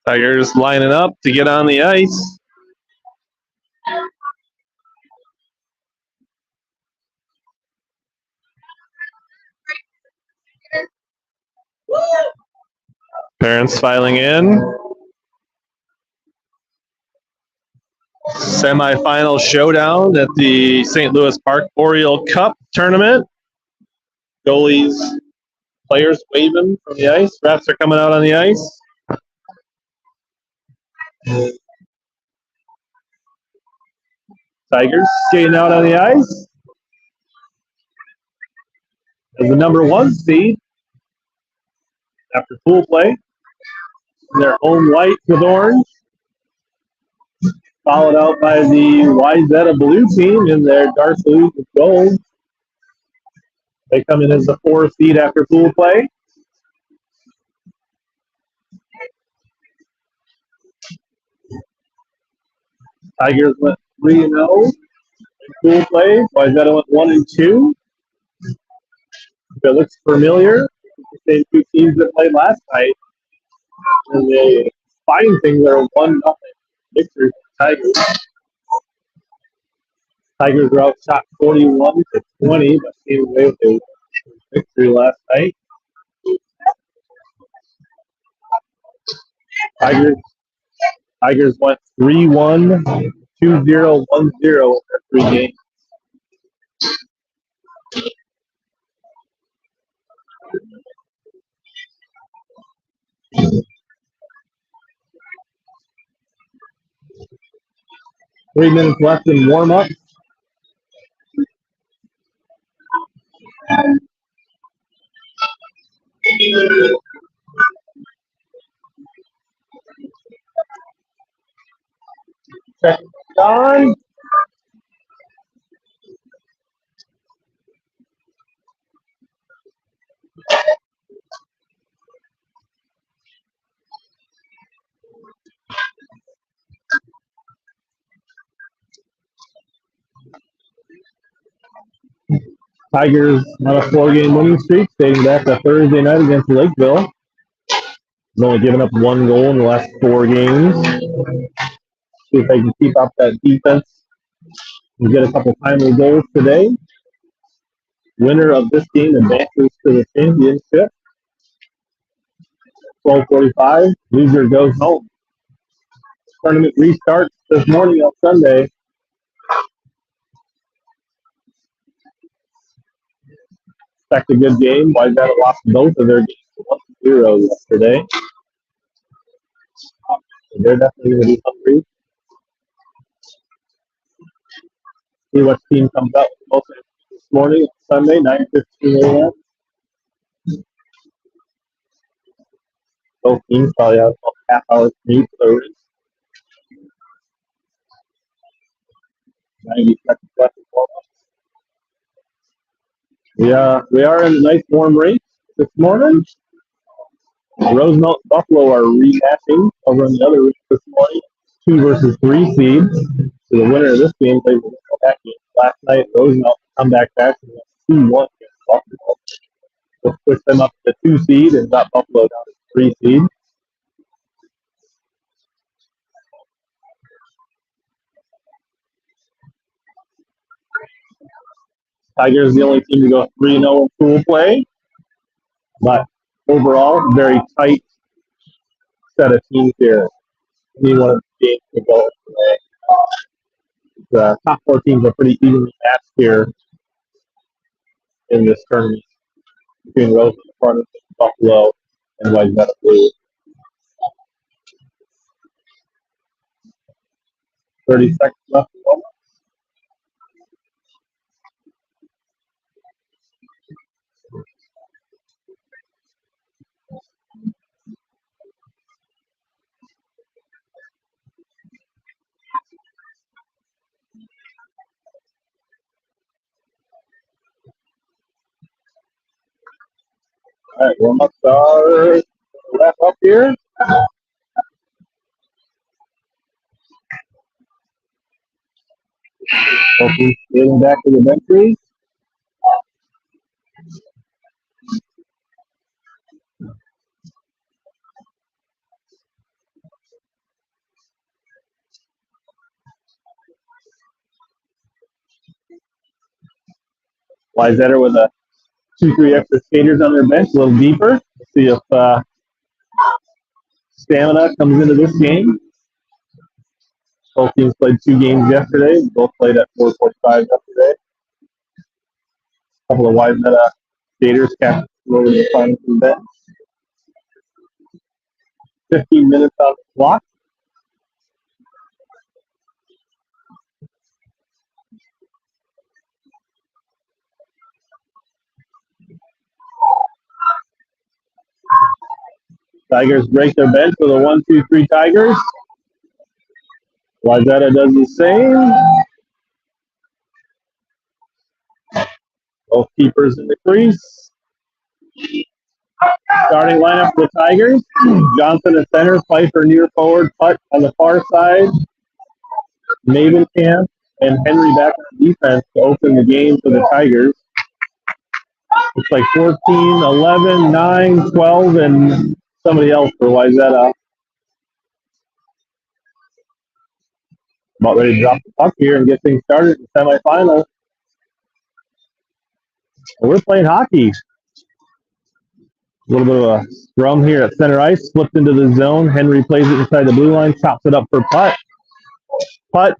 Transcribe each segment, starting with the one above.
Tigers lining up to get on the ice. Parents filing in. Semi-final showdown at the St. Louis Park Oriole Cup tournament. Goalies, players waving from the ice. Refs are coming out on the ice. Tigers skating out on the ice. As the number 1 seed after pool play. Their home white with orange. Followed out by the Wayzata blue team in their dark blue with gold. They come in as the 4 seed after pool play. Tigers went 3-0 in pool play. Wayzata went 1-2. If it looks familiar, the same 2 teams that played last night. And the fine things are 1-0 victory for the Tigers. Tigers were outshot 41-20, but came away with a victory last night. Tigers went 3-1, 2-0, 1-0 in their 3 games. Three minutes left in warm-up. Check on. Tigers on a 4-game winning streak dating back to Thursday night against Lakeville. He's only given up 1 goal in the last 4 games. See if they can keep up that defense and get a couple timely goals today. Winner of this game advances to the championship. 12:45. Loser goes home. Tournament restarts this morning on Sunday. Expect a good game. Wayzata lost both of their games 1-0 yesterday. They're definitely going to be hungry. See what team comes up with this morning, Sunday, 9:15 a.m. Both teams probably have about a half-hour commute to the Rink. 90 seconds left in warm-up. We are in a nice warm race this morning. Rosemount and Buffalo are rematching over in the other rink this morning. 2 versus 3 seeds. So the winner of this game plays the comeback game. Last night, Rosemount comeback fashion 2-1 against Buffalo. We'll push them up to 2 seed and got Buffalo down to 3 seed. Tigers the only team to go 3-0 in pool play. But overall, very tight set of teams here. Any one of the games to go today. The top 4 teams are pretty evenly matched here in this tournament between Rosemount, Farmington, Buffalo, and Wayzata Blue. 30 seconds left. All right, warm-ups are wrap up here. Hopefully, getting back to the benches. Wayzata with a 2-3 extra skaters on their bench, a little deeper. Let's see if stamina comes into this game. Both teams played 2 games yesterday. Both played at 4:45 yesterday. A couple of Wayzata skaters captured over the Farmington bench. 15 minutes on the clock. Tigers break their bench with a 1-2-3 Tigers. Wayzata does the same. Both keepers in the crease. Starting lineup for the Tigers. Johnson at center, Pfeiffer near forward, Putt on the far side. Mavenkamp and Henry back on defense to open the game for the Tigers. It's like 14, 11, 9, 12, and somebody else for Wayzata. About ready to drop the puck here and get things started in the semifinals. We're playing hockey. A little bit of a scrum here at center ice. Flipped into the zone. Henry plays it inside the blue line. Chops it up for Putt. Putt.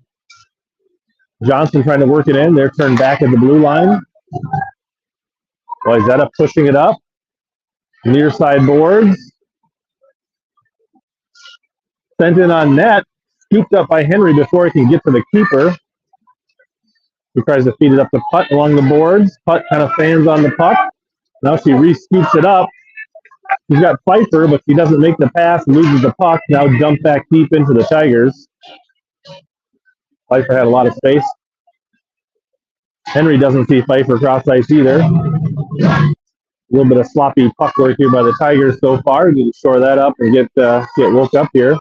Johnson trying to work it in. They're turned back at the blue line. Wayzata pushing it up. Near side boards. Sent in on net. Scooped up by Henry before he can get to the keeper. He tries to feed it up to Putt along the boards. Putt kind of fans on the puck. Now she re-scoops it up. He's got Pfeiffer, but he doesn't make the pass, loses the puck. Now dumped back deep into the Tigers. Pfeiffer had a lot of space. Henry doesn't see Pfeiffer cross ice either. A little bit of sloppy puck work here by the Tigers so far. Need to shore that up and get woke up here.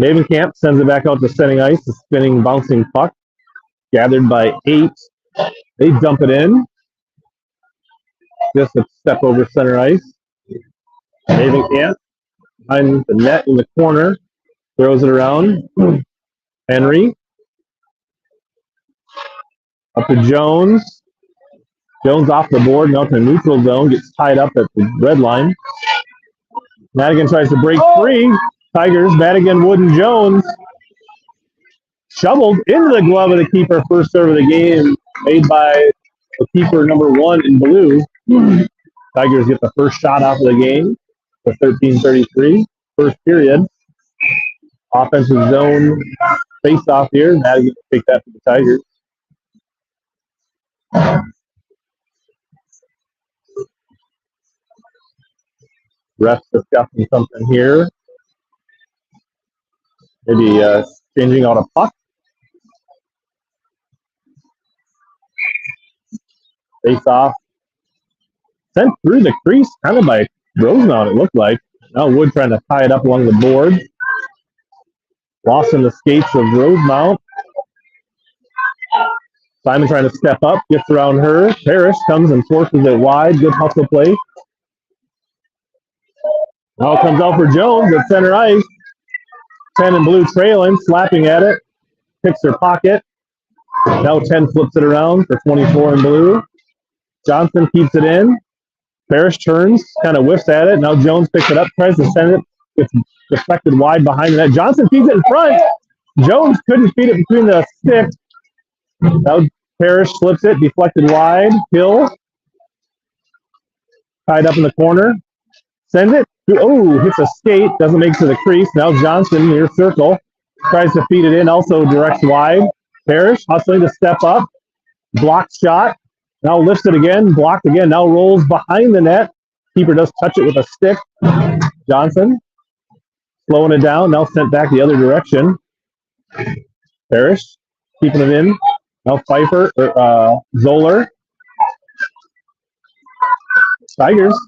Mavenkamp sends it back out to center ice. The spinning, bouncing puck. Gathered by 8. They dump it in. Just a step over center ice. Mavenkamp behind the net in the corner. Throws it around. Henry. Up to Jones. Jones off the board. Now to the neutral zone. Gets tied up at the red line. Madigan tries to break free. Tigers, Madigan, Wood, and Jones. Shoveled into the glove of the keeper. First serve of the game made by the keeper number 1 in blue. Tigers get the first shot off of the game for 13:33. First period. Offensive zone face-off here. Madigan will take that for the Tigers. Refs discussing something here. Maybe changing out a puck. Face-off. Sent through the crease, kind of by Rosemount, it looked like. Now Wood trying to tie it up along the board. Lost in the skates of Rosemount. Simon trying to step up, gets around her. Parrish comes and forces it wide. Good hustle play. Now it comes out for Jones at center ice. 10 in blue trailing, slapping at it. Picks her pocket. Now 10 flips it around for 24 in blue. Johnson keeps it in. Parrish turns, kind of whiffs at it. Now Jones picks it up, tries to send it. It's deflected wide behind the net. Johnson feeds it in front. Jones couldn't feed it between the sticks. Now Parrish slips it, deflected wide. Hill tied up in the corner. Sends it. Oh, hits a skate. Doesn't make it to the crease. Now Johnson near circle. Tries to feed it in. Also directs wide. Parrish hustling to step up. Blocked shot. Now lifts it again. Blocked again. Now rolls behind the net. Keeper does touch it with a stick. Johnson slowing it down. Now sent back the other direction. Parrish keeping it in. Now Pfeiffer, Zoller. Tigers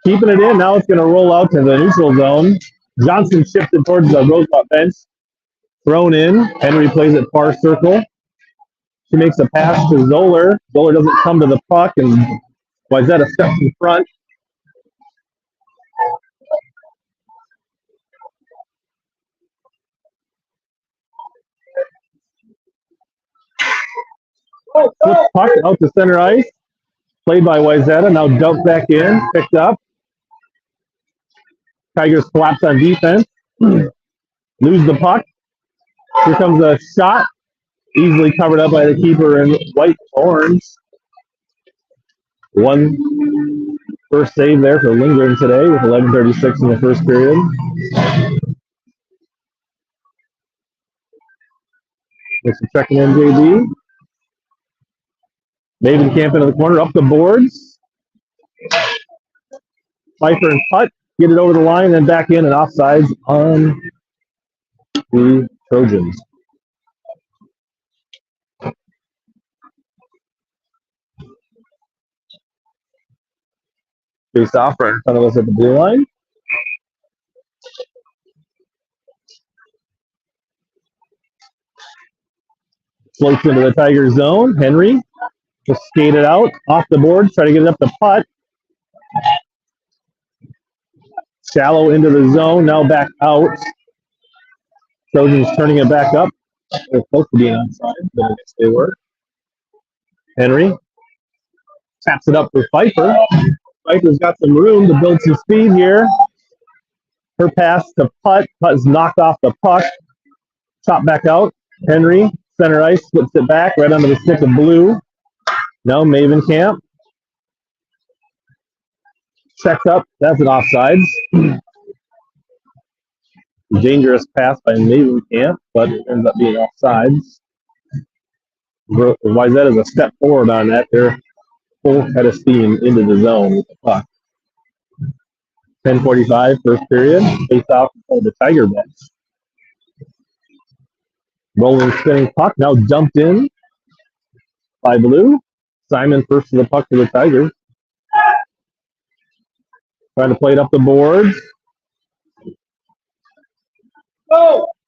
keeping it in. Now it's going to roll out to the neutral zone. Johnson shifted towards the Rosemount bench. Thrown in. Henry plays it far circle. She makes a pass to Zoller. Zoller doesn't come to the puck, and Wayzata steps in front. Flip puck out to center ice. Played by Wayzata. Now dumped back in. Picked up. Tigers collapse on defense. Lose the puck. Here comes a shot. Easily covered up by the keeper in white orange. One first save there for Lindgren today with 11:36 in the first period. Makes a checking in, JB. Maven Camp into the corner, up the boards. Pfeiffer and Putt get it over the line, then back in and offsides on the Trojans. Face off right in front of us at the blue line. Floats into the Tiger zone. Henry just skated out off the board, try to get it up the Putt. Shallow into the zone, now back out. Trojans turning it back up. They're close to being onside, but I guess they were. Henry taps it up for Pfeiffer. Pfeiffer's got some room to build some speed here. Her pass to Putt. Putt's knocked off the puck. Chop back out. Henry, center ice, flips it back right under the stick of blue. Now Maven Camp. Checks up. That's an offsides. Dangerous pass by Maven Camp, but it ends up being offsides. Wayzata is a step forward on that. They're full head of steam into the zone with the puck. 10:45 first period. Face off of the Tiger bench. Rolling, spinning puck, now dumped in by Blue. Simon first to the puck for the Tigers. Trying to play it up the boards.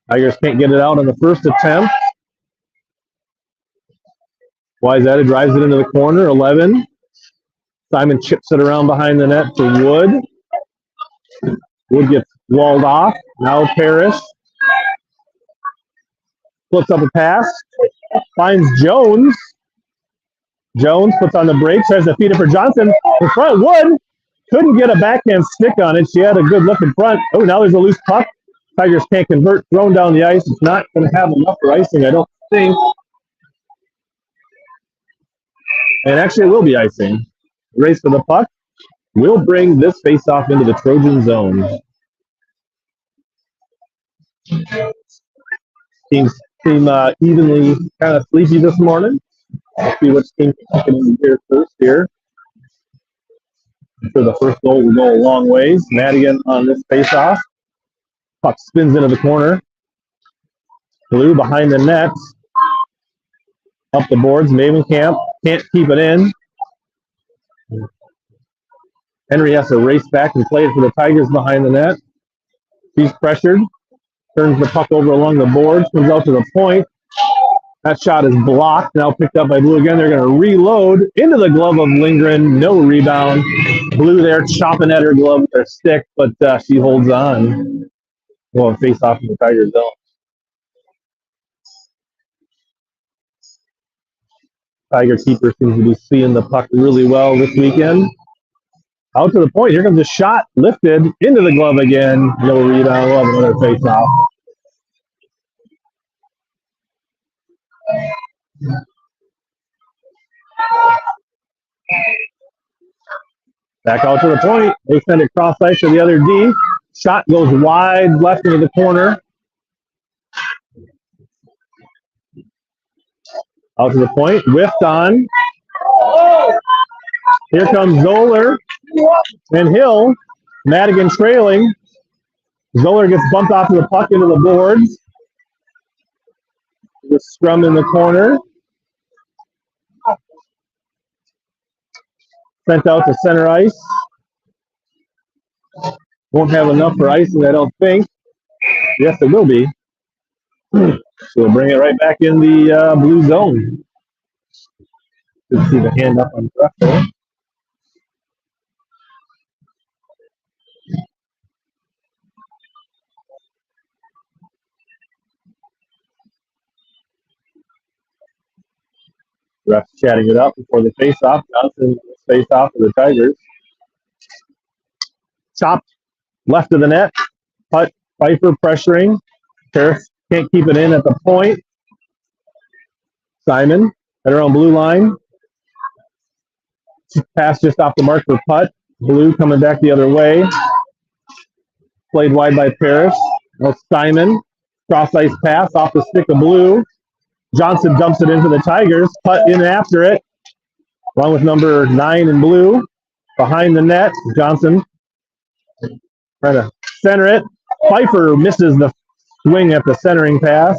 Tigers can't get it out on the first attempt. Wayzata drives it into the corner, 11. Simon chips it around behind the net to Wood. Wood gets walled off. Now Parrish. Flips up a pass. Finds Jones. Jones puts on the brake, tries to feed it for Johnson. In front, Wood couldn't get a backhand stick on it. She had a good look in front. Oh, now there's a loose puck. Tigers can't convert. Thrown down the ice. It's not going to have enough for icing, I don't think. And actually, it will be icing. Race for the puck will bring this face-off into the Trojan zone. Teams seem evenly kind of sleepy this morning. Let's see which team can get in here first here. I'm sure the first goal will go a long ways. Madigan on this face-off. Puck spins into the corner. Blue behind the net. Up the boards. Maven Camp can't keep it in. Henry has to race back and play it for the Tigers behind the net. He's pressured. Turns the puck over along the boards. Comes out to the point. That shot is blocked. Now picked up by Blue again. They're going to reload into the glove of Lindgren. No rebound. Blue there chopping at her glove with her stick, but she holds on. Well, face off in the Tiger zone. Tiger keeper seems to be seeing the puck really well this weekend. Out to the point. Here comes a shot lifted into the glove again. No rebound. We'll have another face off. Back out to the point. They send it cross ice to the other D. Shot goes wide left into the corner. Out to the point. Whiffed on. Here comes Zoller and Hill. Madigan trailing. Zoller gets bumped off of the puck into the boards. The scrum in the corner. Sent out to center ice. Won't have enough for icing, I don't think. Yes, it will be. So we'll bring it right back in the blue zone. You see the hand up on the there. Refs chatting it up before the face-off. Johnson face-off for the Tigers. Chopped left of the net. Putt. Pfeiffer pressuring. Harris can't keep it in at the point. Simon at her own blue line. Pass just off the mark for Putt. Blue coming back the other way. Played wide by Parrish. Now Simon. Cross ice pass off the stick of Blue. Johnson dumps it in for the Tigers. Putt in after it. Along with number 9 in blue. Behind the net. Johnson trying to center it. Pfeiffer misses the swing at the centering pass.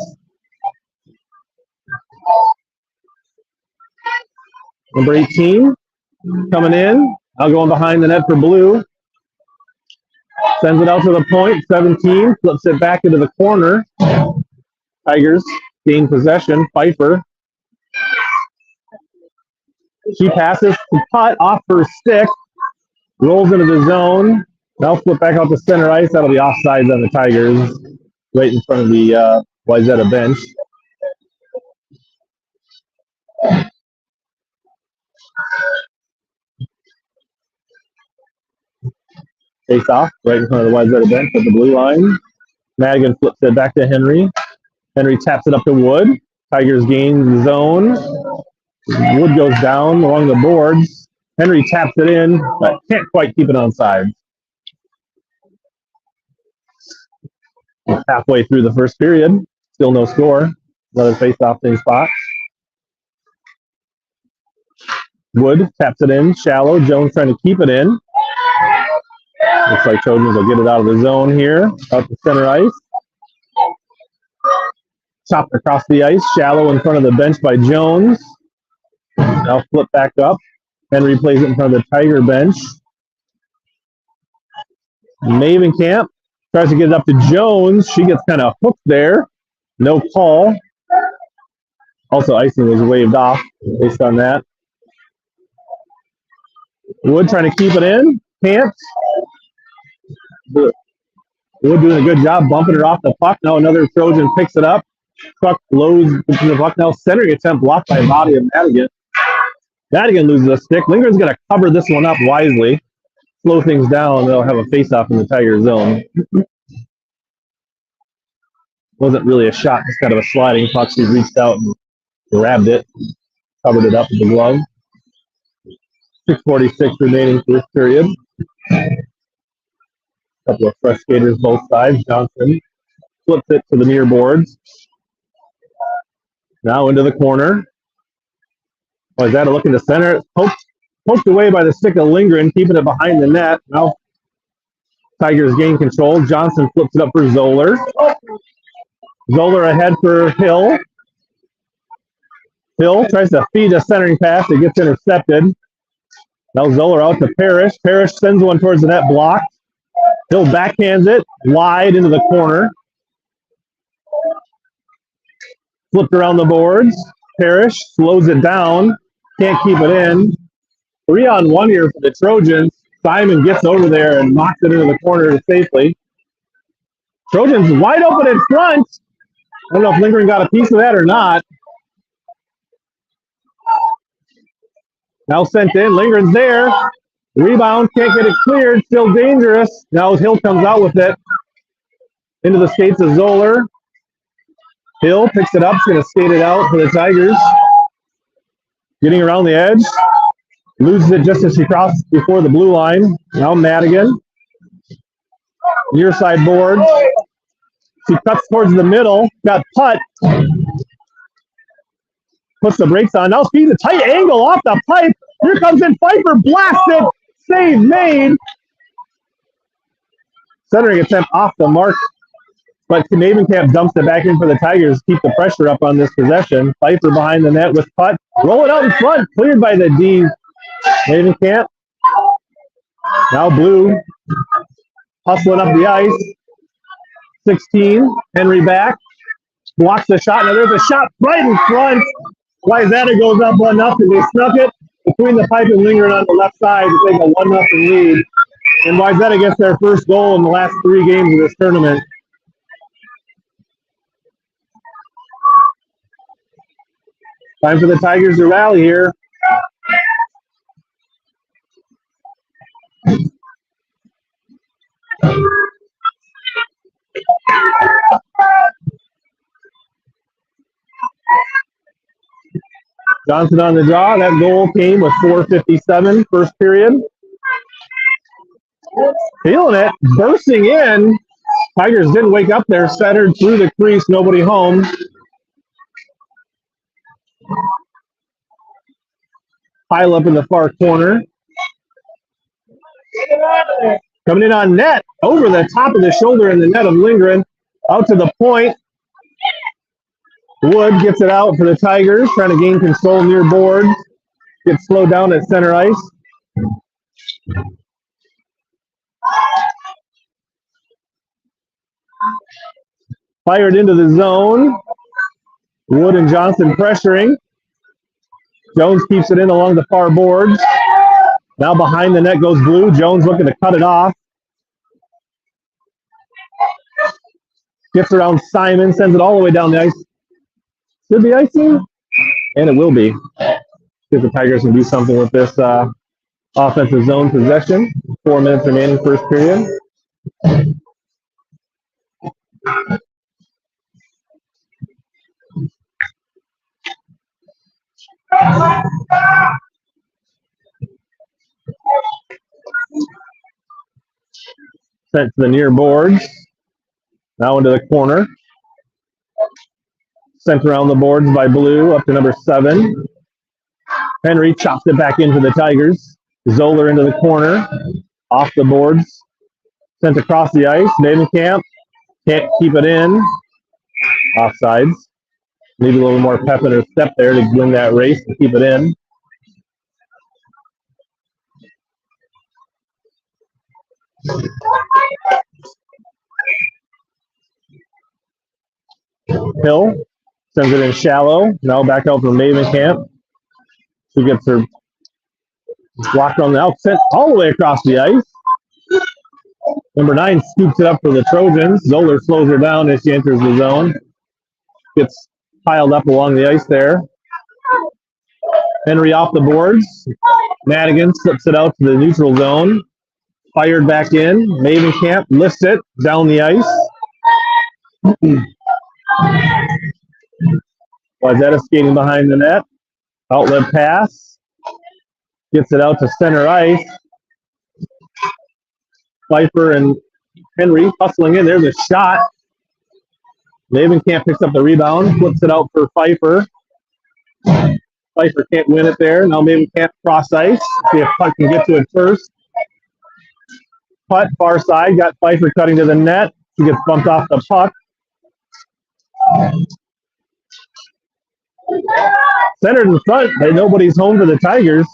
Number 18 coming in. Now going behind the net for Blue. Sends it out to the point. 17 flips it back into the corner. Tigers gain possession. Pfeiffer. She passes to Putt off her stick. Rolls into the zone. Now flip back out to center ice. That'll be offsides on the Tigers. Right in front of the Wayzata bench. Face off right in front of the Wayzata bench at the blue line. Madigan flips it back to Henry. Henry taps it up to Wood. Tigers gain the zone. Wood goes down along the boards. Henry taps it in, but can't quite keep it onside. Halfway through the first period, still no score. Another face-off same spot. Wood taps it in, shallow. Jones trying to keep it in. Looks like Trojans will get it out of the zone here, out to center ice. Chopped across the ice, shallow in front of the bench by Jones. Now flip back up. Henry plays it in front of the Tiger bench. Mavenkamp tries to get it up to Jones. She gets kind of hooked there. No call. Also, icing was waved off based on that. Wood trying to keep it in. Can't. Wood doing a good job bumping it off the puck. Now another Trojan picks it up. Puck blows into the puck. Now centering attempt blocked by body of Madigan. Madigan loses a stick. Lindgren's going to cover this one up wisely. Slow things down. They'll have a face-off in the Tiger zone. Wasn't really a shot. Just kind of a sliding puck. She reached out and grabbed it. Covered it up with the glove. 6:46 remaining first period. Couple of fresh skaters both sides. Johnson flips it to the near boards. Now into the corner. Wayzata looking to center. Poked away by the stick of Lindgren, keeping it behind the net. Now Tigers gain control. Johnson flips it up for Zoller. Zoller ahead for Hill. Hill tries to feed a centering pass. It gets intercepted. Now Zoller out to Parrish. Parrish sends one towards the net, blocked. Hill backhands it wide into the corner. Flipped around the boards. Parrish slows it down. Can't keep it in. 3-on-1 here for the Trojans. Simon gets over there and knocks it into the corner safely. Trojans wide open in front. I don't know if Lindgren got a piece of that or not. Now sent in. Lindgren's there. Rebound. Can't get it cleared. Still dangerous. Now Hill comes out with it. Into the skates of Zoller. Hill picks it up. She's going to skate it out for the Tigers. Getting around the edge. Loses it just as she crosses before the blue line. Now Madigan. Near side boards. She cuts towards the middle. Got Putt. Puts the brakes on. Now speeds a tight angle off the pipe. Here comes in Pfeiffer. Blasts it. Save made. Centering attempt off the mark. But Mavenkamp dumps it back in for the Tigers. Keep the pressure up on this possession. Pfeiffer behind the net with Putt. Roll it out in front. Cleared by the D. Mavenkamp. Now Blue. Hustling up the ice. 16. Henry back. Blocks the shot. Now there's a shot right in front. Wayzata goes up 1-0. They snuck it between the pipe and Lindgren on the left side to take a 1-0 lead. And Wayzata gets their first goal in the last 3 games of this tournament. Time for the Tigers to rally here. Johnson on the draw. That goal came with 4:57 first period. Feeling it, bursting in. Tigers didn't wake up there, centered through the crease, nobody home. Pile up in the far corner. Coming in on net, over the top of the shoulder in the net of Lindgren. Out to the point. Wood gets it out for the Tigers, trying to gain control near boards. Gets slowed down at center ice. Fired into the zone. Wood and Johnson pressuring. Jones keeps it in along the far boards. Now behind the net goes Blue. Jones looking to cut it off. Gets around Simon, sends it all the way down the ice. Should be icing, and it will be. See if the Tigers can do something with this offensive zone possession. 4 minutes remaining first period. Sent to the near boards. Now into the corner. Sent around the boards by Blue up to number 7. Henry chops it back into the Tigers. Zoller into the corner. Off the boards. Sent across the ice. Navenkamp can't keep it in. Offsides. Need a little more pep in her step there to win that race and keep it in. Hill sends it in shallow. Now back out from Navenkamp. She gets her blocked on the outset all the way across the ice. Number 9 scoops it up for the Trojans. Zoller slows her down as she enters the zone. Gets piled up along the ice there. Henry off the boards. Madigan slips it out to the neutral zone. Fired back in. Navenkamp lifts it down the ice. Wayzata skating behind the net. Outlet pass. Gets it out to center ice. Pfeiffer and Henry hustling in. There's a shot. Navenkamp picks up the rebound. Flips it out for Pfeiffer. Pfeiffer can't win it there. Now Navenkamp cross ice. See if Putt can get to it first. Putt far side. Got Pfeiffer cutting to the net. She gets bumped off the puck. Centered in front, but nobody's home for the Tigers.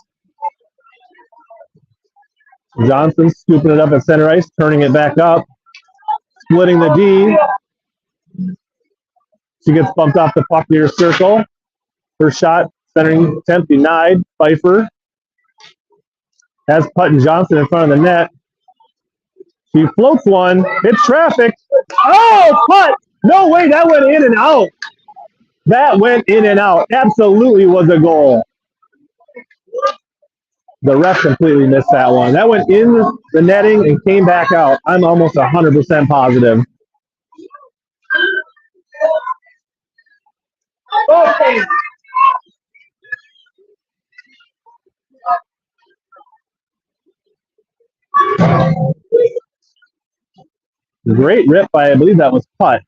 Johnson scooping it up at center ice, turning it back up, splitting the D. She gets bumped off the puck near circle. Her shot, centering attempt denied. Pfeiffer has Putt and Johnson in front of the net. She floats one, hits traffic. Oh, Putt! No way, that went in and out. That went in and out. Absolutely was a goal. The ref completely missed that one. That went in the netting and came back out. I'm almost 100% positive. Okay. Great rip by, I believe that was Putt.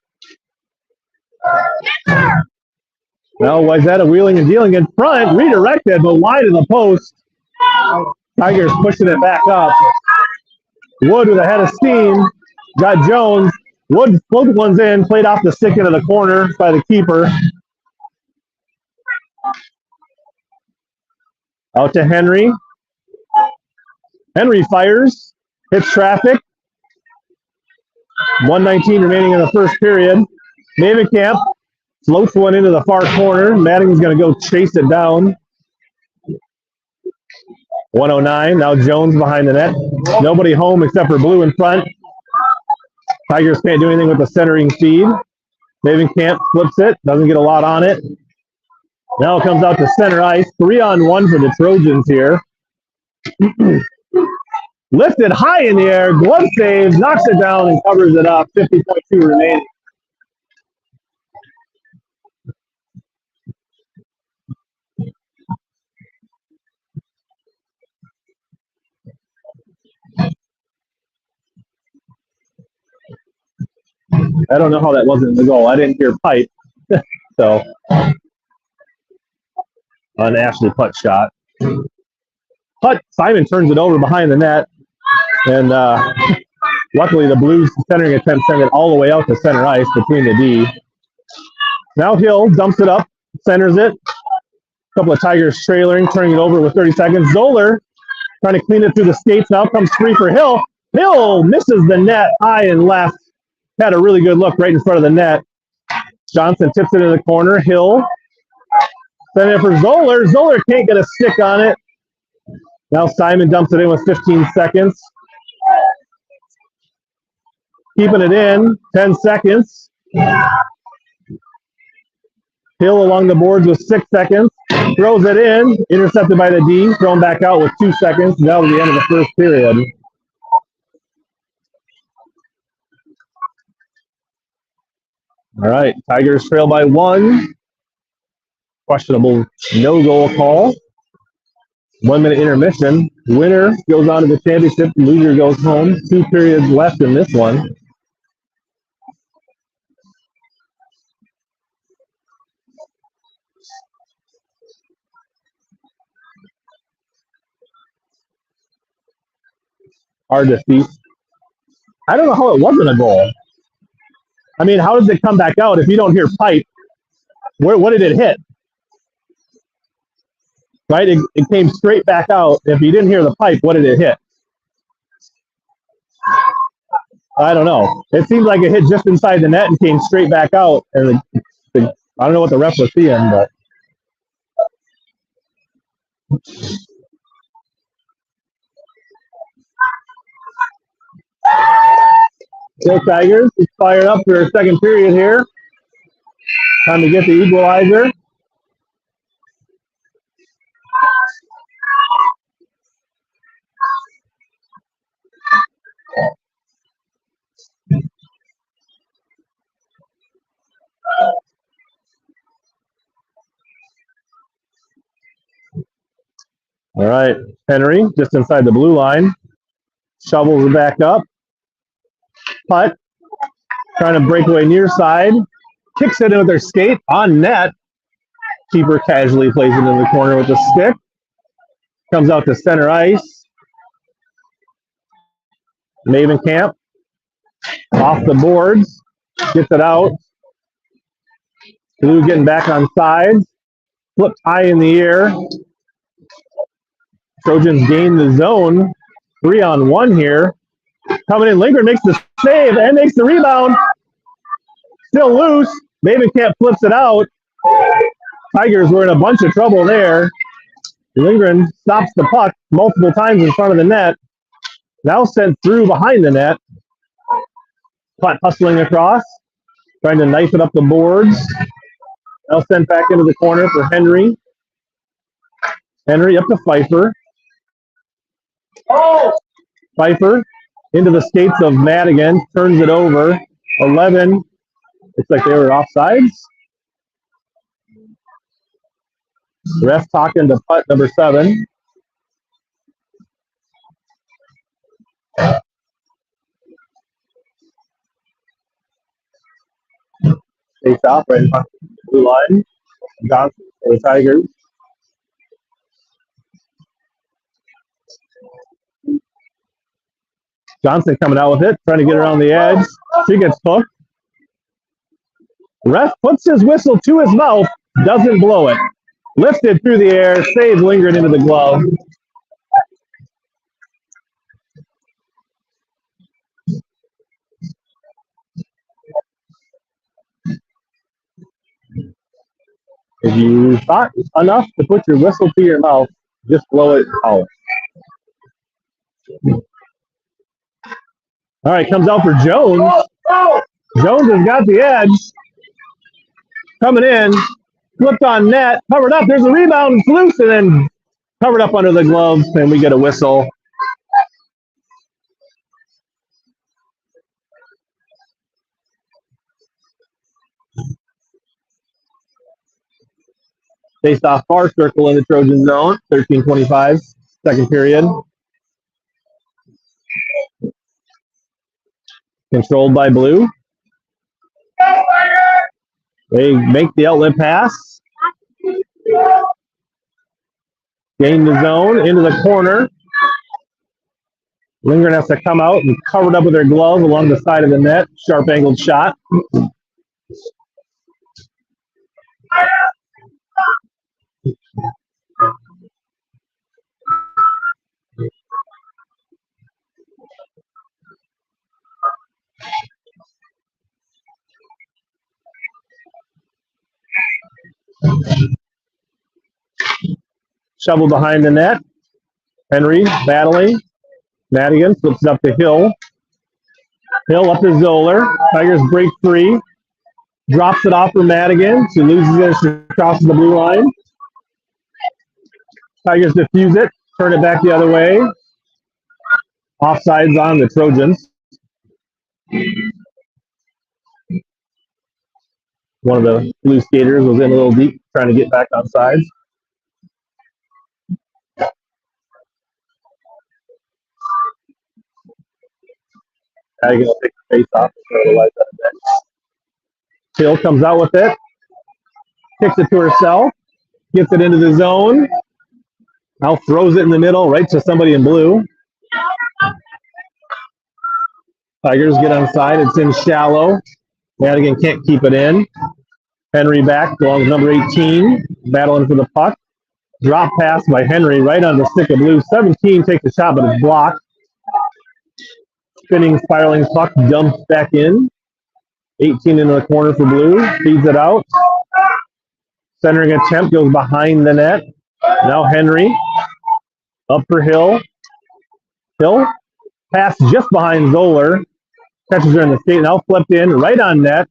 Now Wayzata wheeling and dealing in front, redirected, but wide of the post. Tigers pushing it back up. Wood with a head of steam. Got Jones. Wood floated ones in, played off the stick into the corner by the keeper. Out to Henry. Henry fires. Hits traffic. 1:19 remaining in the first period. Navenkamp floats one into the far corner. Madigan's going to go chase it down. 1:09. Now Jones behind the net. Nobody home except for Blue in front. Tigers can't do anything with the centering feed. Navenkamp flips it. Doesn't get a lot on it. Now it comes out to center ice. 3-on-1 for the Trojans here. Lifted high in the air. Glove saves, knocks it down, and covers it up. 50.2 remaining. I don't know how that wasn't the goal. I didn't hear pipe. So, an Ashley Putt shot. Putt, Simon turns it over behind the net. And luckily the Blues centering attempt sent it all the way out to center ice between the D. Now Hill dumps it up, centers it. A couple of Tigers trailing, turning it over with 30 seconds. Zoller trying to clean it through the skates. Now comes free for Hill. Hill misses the net high and left. Had a really good look right in front of the net. Johnson tips it in the corner. Hill sending it for Zoller. Zoller can't get a stick on it. Now Simon dumps it in with 15 seconds. Keeping it in, 10 seconds. Hill along the boards with 6 seconds. Throws it in, intercepted by the D, thrown back out with 2 seconds. That was the end of the first period. All right, Tigers trail by 1. Questionable no-goal call. 1-minute intermission. Winner goes on to the championship. Loser goes home. 2 periods left in this one. Hard to see. I don't know how it wasn't a goal. I mean, how does it come back out if you don't hear pipe? What did it hit? Right? It came straight back out. If you didn't hear the pipe, what did it hit? I don't know. It seemed like it hit just inside the net and came straight back out. And I don't know what the ref was seeing, but. Go Tigers. It's fired up for a second period here. Time to get the equalizer. All right, Henry just inside the blue line. Shovels it back up. Putt. Trying to break away near side. Kicks it in with their skate on net. Keeper casually plays it in the corner with the stick. Comes out to center ice. Mavenkamp off the boards. Gets it out. Blue getting back on sides. Flipped high in the air. Trojans gain the zone. 3-on-1 here. Coming in, Lindgren makes the save and makes the rebound. Still loose. Mavenkamp flips it out. Tigers were in a bunch of trouble there. Lindgren stops the puck multiple times in front of the net. Now sent through behind the net. Putt hustling across. Trying to knife it up the boards. Now sent back into the corner for Henry. Henry up to Pfeiffer. Pfeiffer into the skates of Madigan. Turns it over. 11. Looks like they were offsides. Ref talking to Putt number 7. Face off right in front of the blue line. Johnson for the Tigers. Johnson coming out with it, trying to get around the edge. She gets hooked. Ref puts his whistle to his mouth, doesn't blow it. Lifted through the air, saves Lindgren into the glove. If you thought enough to put your whistle to your mouth, just blow it out. All right, comes out for Jones. Jones has got the edge. Coming in. flipped on net, covered up. There's a rebound, it's loose, and then covered up under the gloves, and we get a whistle. Faced off far circle in the Trojan zone, 13:25, second period. Controlled by Blue. They make the outlet pass. Gain the zone into the corner. Lindgren has to come out and cover it up with their glove along the side of the net. Sharp angled shot. Shovel behind the net. Henry battling. Madigan flips it up to Hill. Hill up to Zoller. Tigers break free. Drops it off for Madigan. She loses it. She crosses the blue line. Tigers defuse it. Turn it back the other way. Offsides on the Trojans. One of the blue skaters was in a little deep trying to get back on sides. Madigan will take the face off and throw the lights out of the bench. Hill comes out with it. Kicks it to herself. Gets it into the zone. Now throws it in the middle right to somebody in blue. Tigers get on side. It's in shallow. Madigan can't keep it in. Henry back, belongs number 18. Battling for the puck. Drop pass by Henry right on the stick of Blue. 17 takes the shot, but it's blocked. Spinning, spiraling puck dumps back in. 18 into the corner for Blue. Feeds it out. Centering attempt goes behind the net. Now Henry. Up for Hill. Hill. Pass just behind Zoller. Catches her in the skate. Now flipped in. Right on net.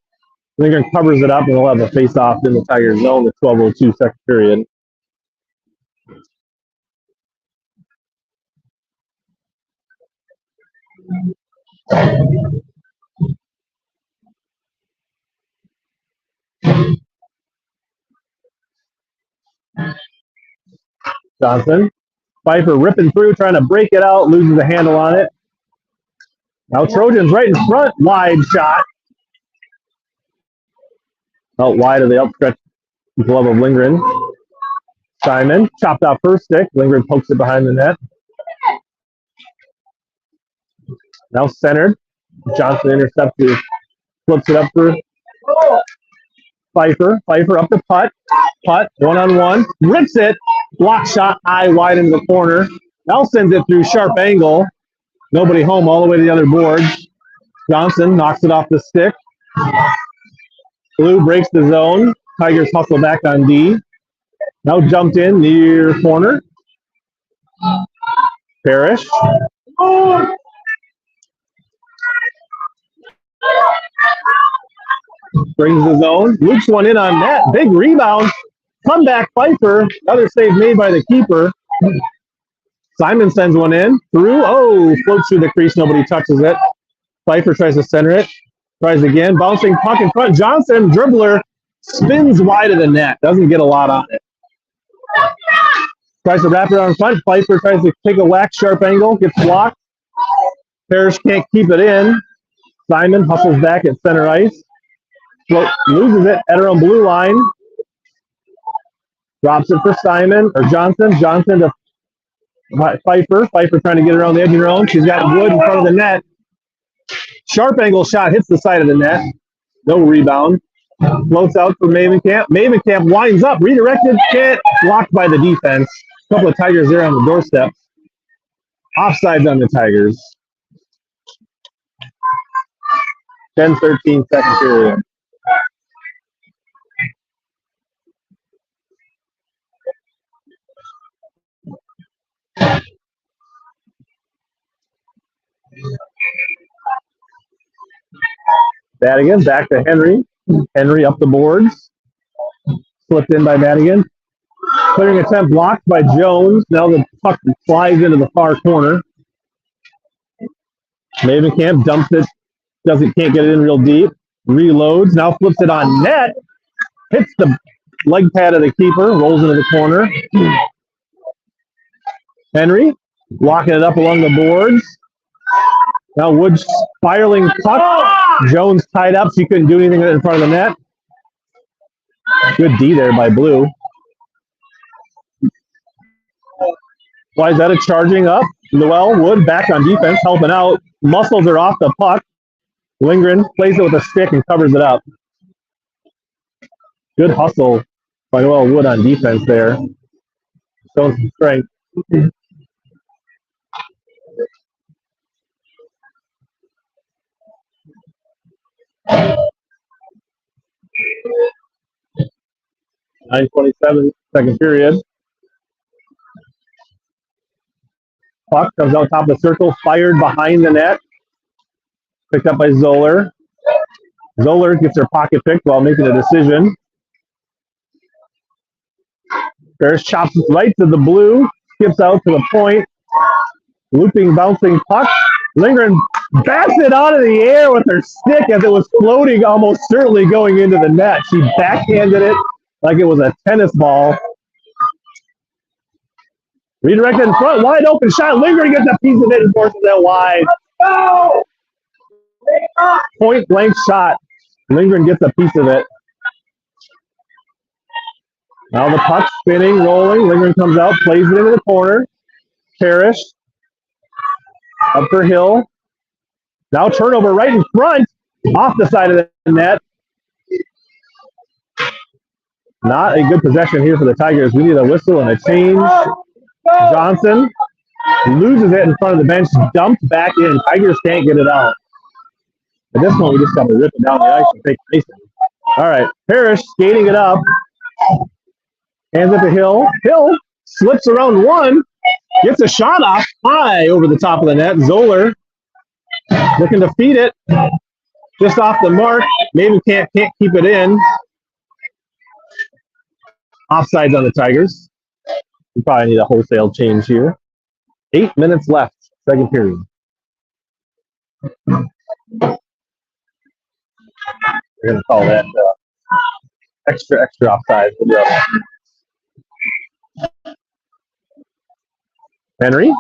Lindgren covers it up and we'll have a face-off in the Tigers zone. The 12:02 second period. Johnson. Pfeiffer ripping through, trying to break it out, loses the handle on it. Now Trojans right in front, wide shot. Out wide of the outstretched glove of Lindgren. Simon chopped off first stick. Lindgren pokes it behind the net. Now centered. Johnson intercepts it, flips it up for Pfeiffer. Pfeiffer up to Putt. Putt, one-on-one. Rips it. Block shot, eye wide into the corner. Now sends it through sharp angle. Nobody home all the way to the other board. Johnson knocks it off the stick. Blue breaks the zone. Tigers hustle back on D. Now jumped in near corner. Parrish. Brings the zone. Loops one in on net. Big rebound. Comeback Pfeiffer. Another save made by the keeper. Simon sends one in. Through. Oh, floats through the crease. Nobody touches it. Pfeiffer tries to center it. Tries again. Bouncing puck in front. Johnson, dribbler, spins wide of the net. Doesn't get a lot on it. Tries to wrap it on front. Pfeiffer tries to take a whack, sharp angle. Gets blocked. Parrish can't keep it in. Simon hustles back at center ice. Loses it at her own blue line. Drops it for Simon or Johnson. Johnson to Pfeiffer. Pfeiffer trying to get around the edge of her own. She's got Wood in front of the net. Sharp angle shot hits the side of the net. No rebound. Floats out for Mavenkamp. Mavenkamp winds up. Redirected. Can't. Blocked by the defense. A couple of Tigers there on the doorstep. Offsides on the Tigers. 10-13 second period. That again, back to Henry. Henry up the boards. slipped in by Madigan. Clearing attempt blocked by Jones. Now the puck flies into the far corner. Mavenkamp dumps it. Can't get it in real deep. Reloads. Now flips it on net. Hits the leg pad of the keeper. Rolls into the corner. Henry locking it up along the boards. Now Wood spiraling puck. Jones tied up. She couldn't do anything in front of the net. Good D there by Blue. Wayzata charging up. Noel Wood back on defense, helping out. Muscles are off the puck. Lindgren plays it with a stick and covers it up. Good hustle by Noel Wood on defense there. Showing some strength. 9:27, second period. Puck comes out top of the circle, fired behind the net. Picked up by Zoller. Zoller gets her pocket picked while making a decision. Ferris chops it right to the blue, skips out to the point. Looping, bouncing puck. Lindgren bats it out of the air with her stick as it was floating, almost certainly going into the net. She backhanded it like it was a tennis ball. Redirected in front, wide open shot. Lindgren gets a piece of it and forces it wide. Oh! Point blank shot. Lindgren gets a piece of it. Now the puck spinning, rolling. Lindgren comes out, plays it into the corner. Parrish. Up for Hill. Now turnover right in front. Off the side of the net. Not a good possession here for the Tigers. We need a whistle and a change. Johnson loses it in front of the bench. Dumped back in. Tigers can't get it out. At this point, we just got to rip it down the ice and take Mason. All right. Parrish skating it up. Hands it to Hill. Hill slips around one. Gets a shot off high over the top of the net. Zoller looking to feed it. Just off the mark. Maybe can't keep it in. Offsides on the Tigers. We probably need a wholesale change here. 8 minutes left, second period. We're going to call that extra offside. Henry.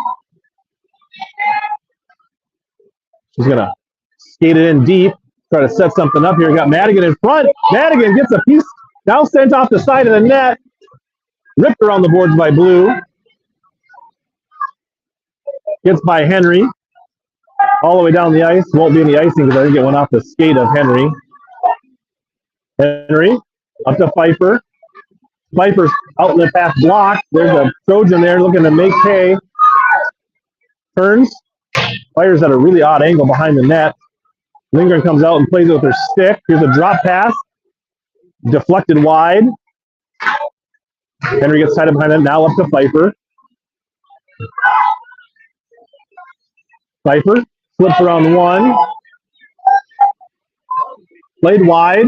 She's going to skate it in deep, try to set something up here. We got Madigan in front. Madigan gets a piece, now sent off the side of the net. Ripped around the boards by Blue. Gets by Henry. All the way down the ice. Won't be any icing because I think it went off the skate of Henry. Henry up to Pfeiffer. Pfeiffer's outlet pass blocked. There's a Trojan there looking to make hay. Turns. Fires at a really odd angle behind the net. Lindgren comes out and plays it with her stick. Here's a drop pass. Deflected wide. Henry gets tied up behind it. Now up to Pfeiffer. Pfeiffer flips around one. Played wide.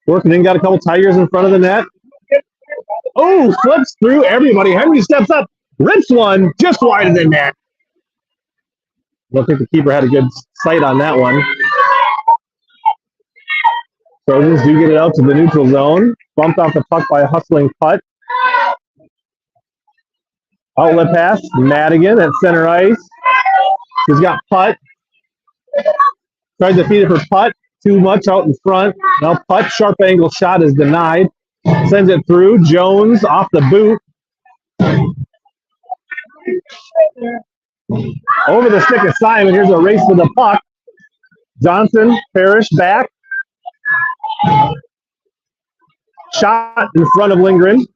Working in, got a couple Tigers in front of the net. Oh, slips through everybody. Henry steps up, rips one, just wide of the net. I don't think the keeper had a good sight on that one. Trojans do get it out to the neutral zone. Bumped off the puck by a hustling putt. Outlet pass, Madigan at center ice. He's got putt. Tried to feed it for putt. Too much out in front. Now putt, sharp angle shot is denied. Sends it through. Jones off the boot. Over the stick of Simon. Here's a race to the puck. Johnson, Parrish back. Shot in front of Lindgren.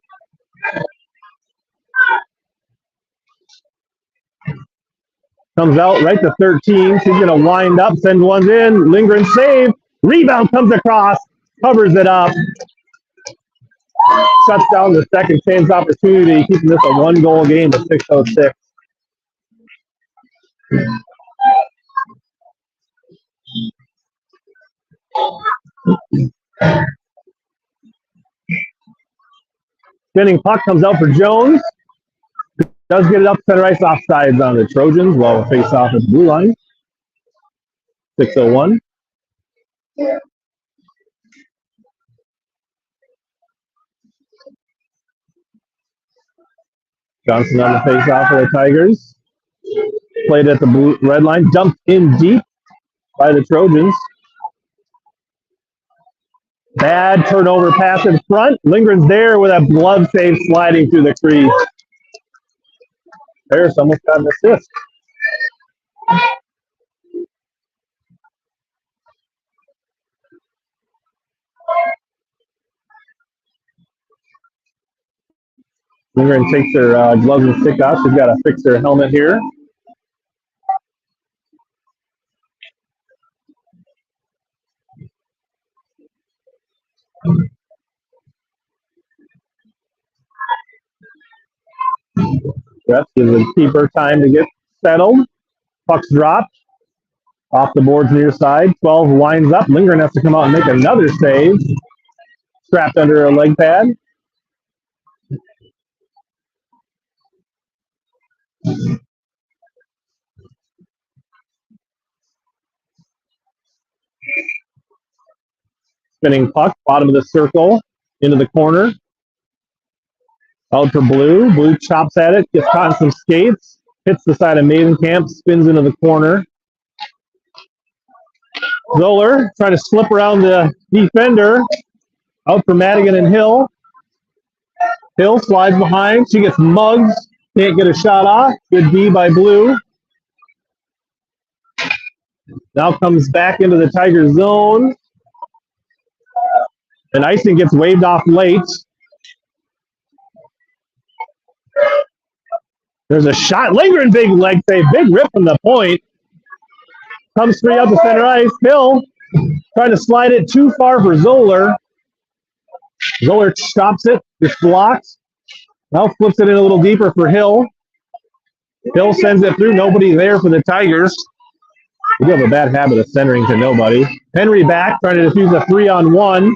Comes out right to 13. She's going to wind up, send one in. Lindgren save. Rebound comes across. Covers it up. Shuts down the second chance opportunity, keeping this a one-goal game at 6:06. Spinning puck comes out for Jones. Does get it up center ice, offsides on the Trojans while we face off at the blue line. 6:01. Johnson on the face-off for the Tigers. Played at the red line. Dumped in deep by the Trojans. Bad turnover pass in front. Lindgren's there with a glove save sliding through the crease. Harris almost got an assist. Lindgren takes her gloves and stick off. She's got to fix her helmet here. Ref gives the keeper time to get settled. Puck's dropped. Off the boards near side. 12 winds up. Lindgren has to come out and make another save. Strapped under her leg pad. Spinning puck, bottom of the circle, into the corner. Out for Blue. Blue chops at it, gets caught in some skates, hits the side of Mavenkamp, spins into the corner. Zoller trying to slip around the defender. Out for Madigan and Hill. Hill slides behind. She gets mugged. Can't get a shot off. Good D by Blue. Now comes back into the Tiger zone. And icing gets waved off late. There's a shot. Lindgren, big leg save. Big rip from the point. Comes free out to center ice. Hill trying to slide it too far for Zoller. Zoller stops it. Just blocks. Now flips it in a little deeper for Hill. Hill sends it through. Nobody there for the Tigers. We have a bad habit of centering to nobody. Henry back, trying to defuse a 3-on-1.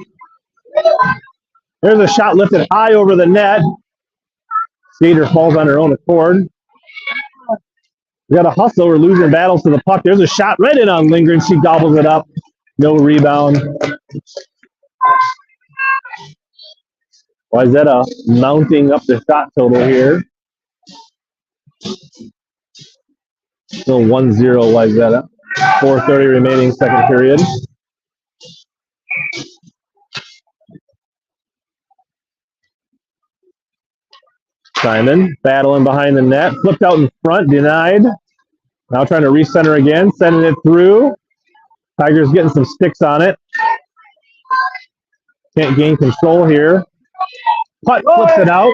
There's a shot lifted high over the net. Skater falls on her own accord. We got a hustle. We're losing battles to the puck. There's a shot right in on Lindgren. She gobbles it up. No rebound. Wayzata mounting up the shot total here. Still 1-0 Wayzata. 4:30 remaining second period. Simon battling behind the net. Flipped out in front. Denied. Now trying to recenter again. Sending it through. Tigers getting some sticks on it. Can't gain control here. Putt flips it out.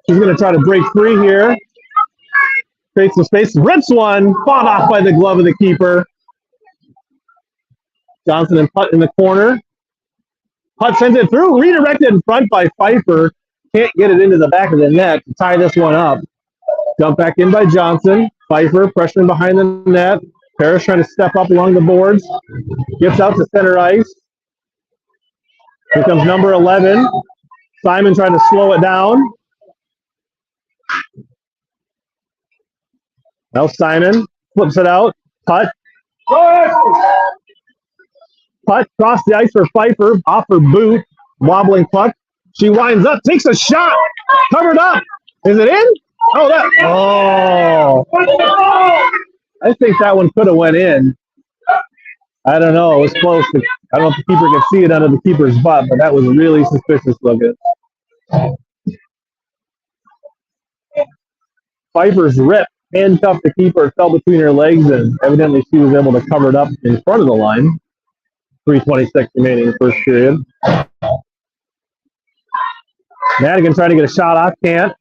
She's going to try to break free here. Creates some space. Rips one. Fought off by the glove of the keeper. Johnson and Putt in the corner. Putt sends it through. Redirected in front by Pfeiffer. Can't get it into the back of the net to tie this one up. Dump back in by Johnson. Pfeiffer pressuring behind the net. Parrish trying to step up along the boards. Gets out to center ice. Here comes number 11. Simon trying to slow it down. Now Simon flips it out. Putt. Putt cross the ice for Pfeiffer. Off her boot. Wobbling puck. She winds up. Takes a shot. Covered up. Is it in? Oh. I think that one could have went in. I don't know. It was close. I don't know if the keeper could see it under the keeper's butt, but that was really suspicious looking. Pfeiffer's rip handcuffed the keeper, fell between her legs, and evidently she was able to cover it up in front of the line. 3:26 remaining first period. Madigan trying to get a shot off, can't.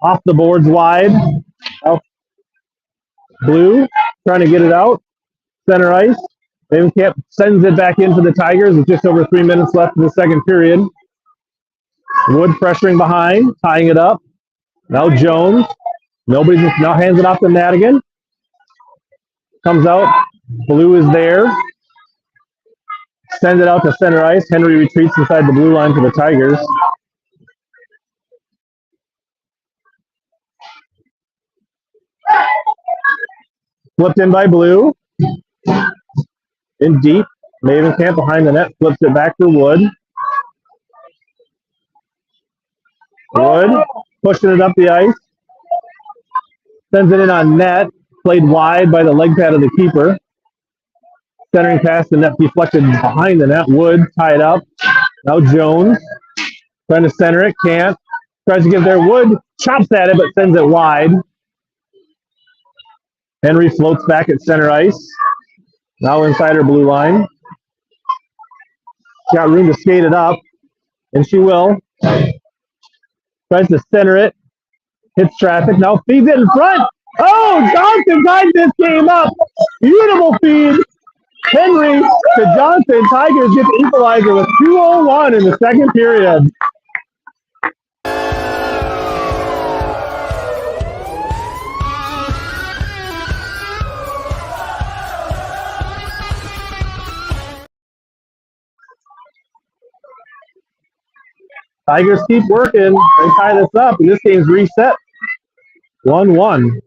Off the boards wide. Out. Blue trying to get it out. Center ice. Mavenkamp sends it back in for the Tigers with just over 3 minutes left in the second period. Wood pressuring behind, tying it up. Now Jones. Nobody's now hands it off to Madigan. Comes out. Blue is there. Sends it out to center ice. Henry retreats inside the blue line for the Tigers. Flipped in by Blue. In deep. Mavenkamp behind the net. Flips it back for Wood. Wood pushing it up the ice. Sends it in on net. Played wide by the leg pad of the keeper. Centering pass, the net deflected behind the net. Wood tied up. Now Jones trying to center it. Can't. Tries to give there. Wood chops at it, but sends it wide. Henry floats back at center ice. Now inside her blue line. Got room to skate it up, and she will. Tries to center it. Hits traffic. Now feeds it in front. Oh, Johnson tied this game up. Beautiful feed. Henry to Johnson. Tigers get the equalizer with 2:01 in the second period. Tigers keep working and tie this up, and this game's reset. 1-1.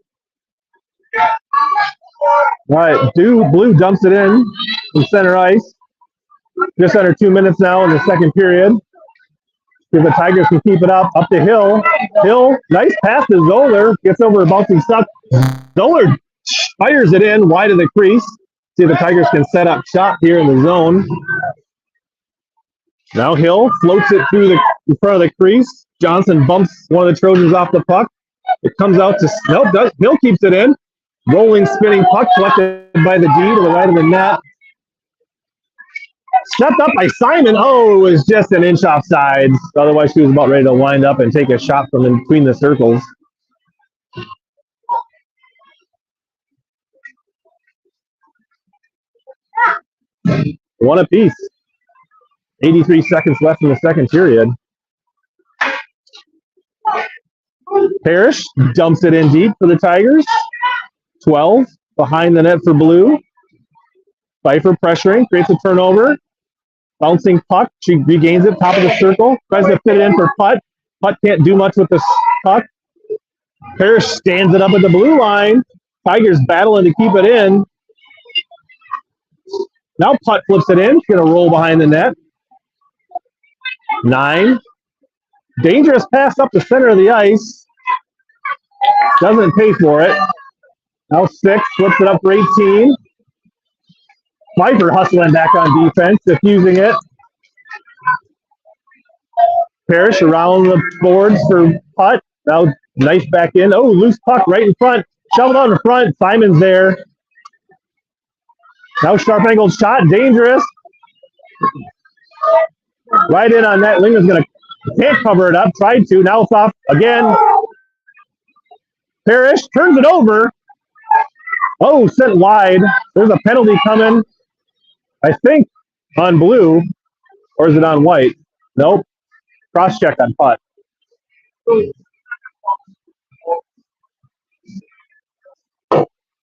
All right, Blue dumps it in from center ice. Just under 2 minutes now in the second period. See if the Tigers can keep it up to Hill. Hill, nice pass to Zoller. Gets over a bouncing suck. Zoller fires it in wide of the crease. See if the Tigers can set up shop here in the zone. Now Hill floats it through the front of the crease. Johnson bumps one of the Trojans off the puck. It comes out to Hill keeps it in. Rolling, spinning puck collected by the D to the right of the net. Stepped up by Simon. Oh, it was just an inch offside. Otherwise, she was about ready to wind up and take a shot from in between the circles. One apiece. 83 seconds left in the second period. Parrish dumps it in deep for the Tigers. 12 behind the net for Blue. Pfeiffer pressuring, creates a turnover. Bouncing puck, she regains it, top of the circle. Tries to fit it in for Putt. Putt can't do much with the puck. Parrish stands it up at the blue line. Tigers battling to keep it in. Now Putt flips it in. She's going to roll behind the net. 9. Dangerous pass up the center of the ice. Doesn't pay for it. Now 6, flips it up for 18. Pfeiffer hustling back on defense, diffusing it. Parrish around the boards for Putt. Now nice back in. Oh, loose puck right in front. Shoveled out in front. Simon's there. Now sharp angled shot. Dangerous. Right in on net. Linga's going to can't cover it up. Tried to. Now it's off again. Parrish turns it over. Oh, sent wide. There's a penalty coming. I think on Blue, or is it on white? Nope. Cross check on Putt.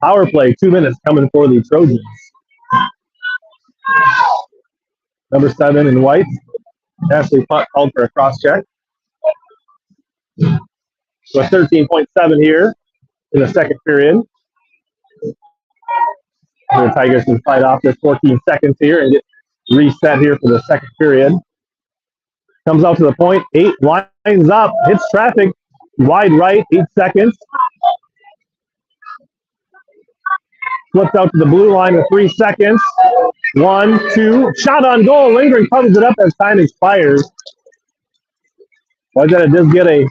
Power play, 2 minutes coming for the Trojans. Number 7 in white. Ashley Putt called for a cross check. So 13.7 here in the second period. The Tigers can fight off this 14 seconds here and get reset here for the second period. Comes out to the point. 8 lines up. Hits traffic. Wide right. 8 seconds. Flips out to the blue line with 3 seconds. 1, 2. Shot on goal. Lingering covers it up as time expires. Wayzata does get a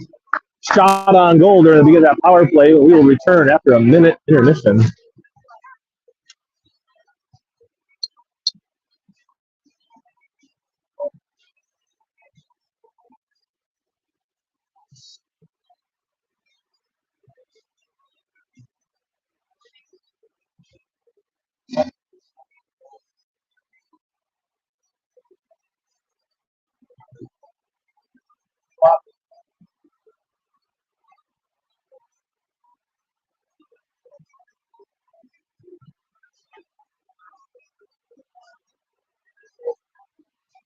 shot on goal during the beginning of that power play. We will return after a minute intermission.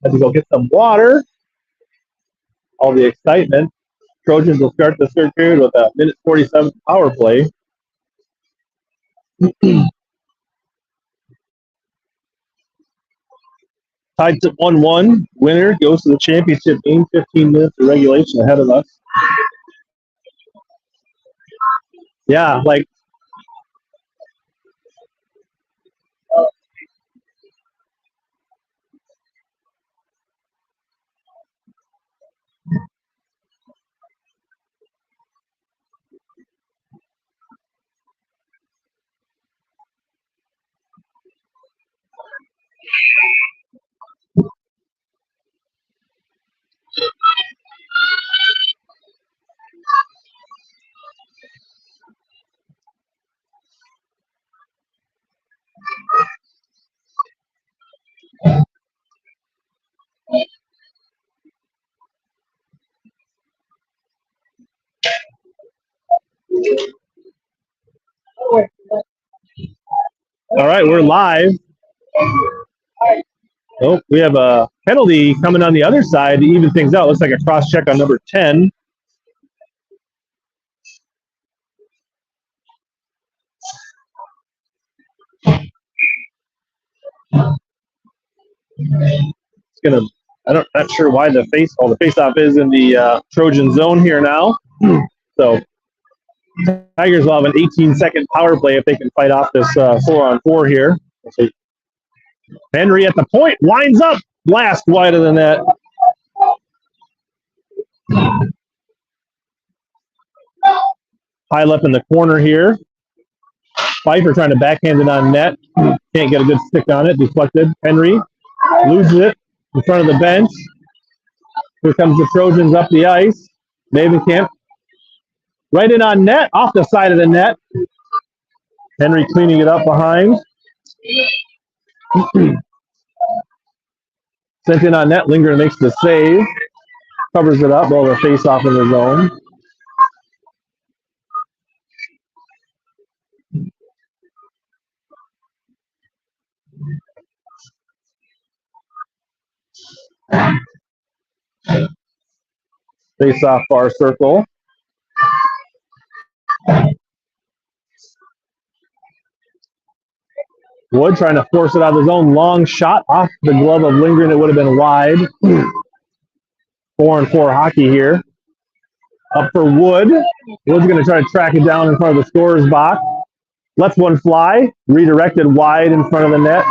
Had to go get some water. All the excitement. Trojans will start the third period with a minute 47 power play. Tied to 1-1. Winner goes to the championship game. 15 minutes of regulation ahead of us. Yeah, like. All right, we're live. Oh, we have a penalty coming on the other side to even things out. Looks like a cross check on number 10. It's gonna. Not sure why the face-off is in the Trojan zone here now. So Tigers will have an 18-second power play if they can fight off this 4-on-4 here. Henry at the point, winds up, blast wide of the net. High left in the corner here. Pfeiffer trying to backhand it on net. Can't get a good stick on it. Deflected. Henry loses it in front of the bench. Here comes the Trojans up the ice. Mavenkamp right in on net, off the side of the net. Henry cleaning it up behind. Sent in on net. Lindgren makes the save. Covers it up. Well, the face off in the zone. Face off far circle. Wood trying to force it out of the zone. Long shot off the glove of Lindgren. It would have been wide. 4-on-4 hockey here. Up for Wood. Wood's going to try to track it down in front of the scorer's box. Lets one fly. Redirected wide in front of the net.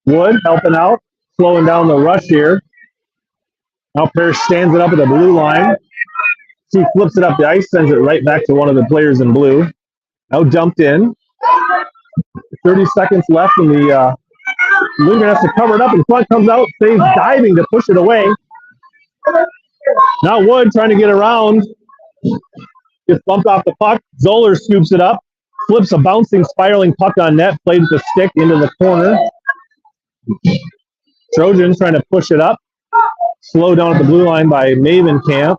Wood helping out. Slowing down the rush here. Now Parrish stands it up at the blue line. He flips it up the ice, sends it right back to one of the players in blue. Now dumped in. 30 seconds left, and the Lindgren has to cover it up. In front comes out, stays diving to push it away. Now Wood trying to get around. Gets bumped off the puck. Zoller scoops it up. Flips a bouncing, spiraling puck on net. Played with the stick into the corner. Trojans trying to push it up. Slow down at the blue line by Mavenkamp.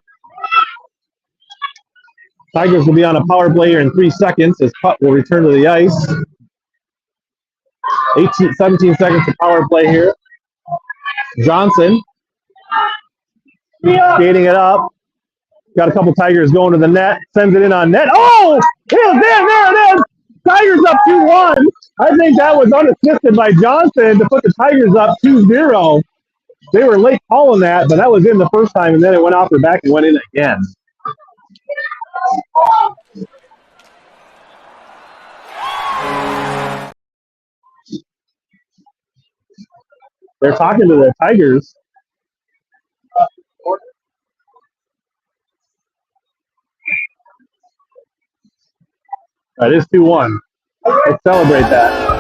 Tigers will be on a power play here in 3 seconds as puck will return to the ice. 17 seconds of power play here. Johnson skating it up. Got a couple Tigers going to the net. Sends it in on net. Oh! There it is! Tigers up 2-1. I think that was unassisted by Johnson to put the Tigers up 2-0. They were late calling that, but that was in the first time, and then it went off their back and went in again. They're talking to the Tigers. That is 2-1. Let's celebrate that.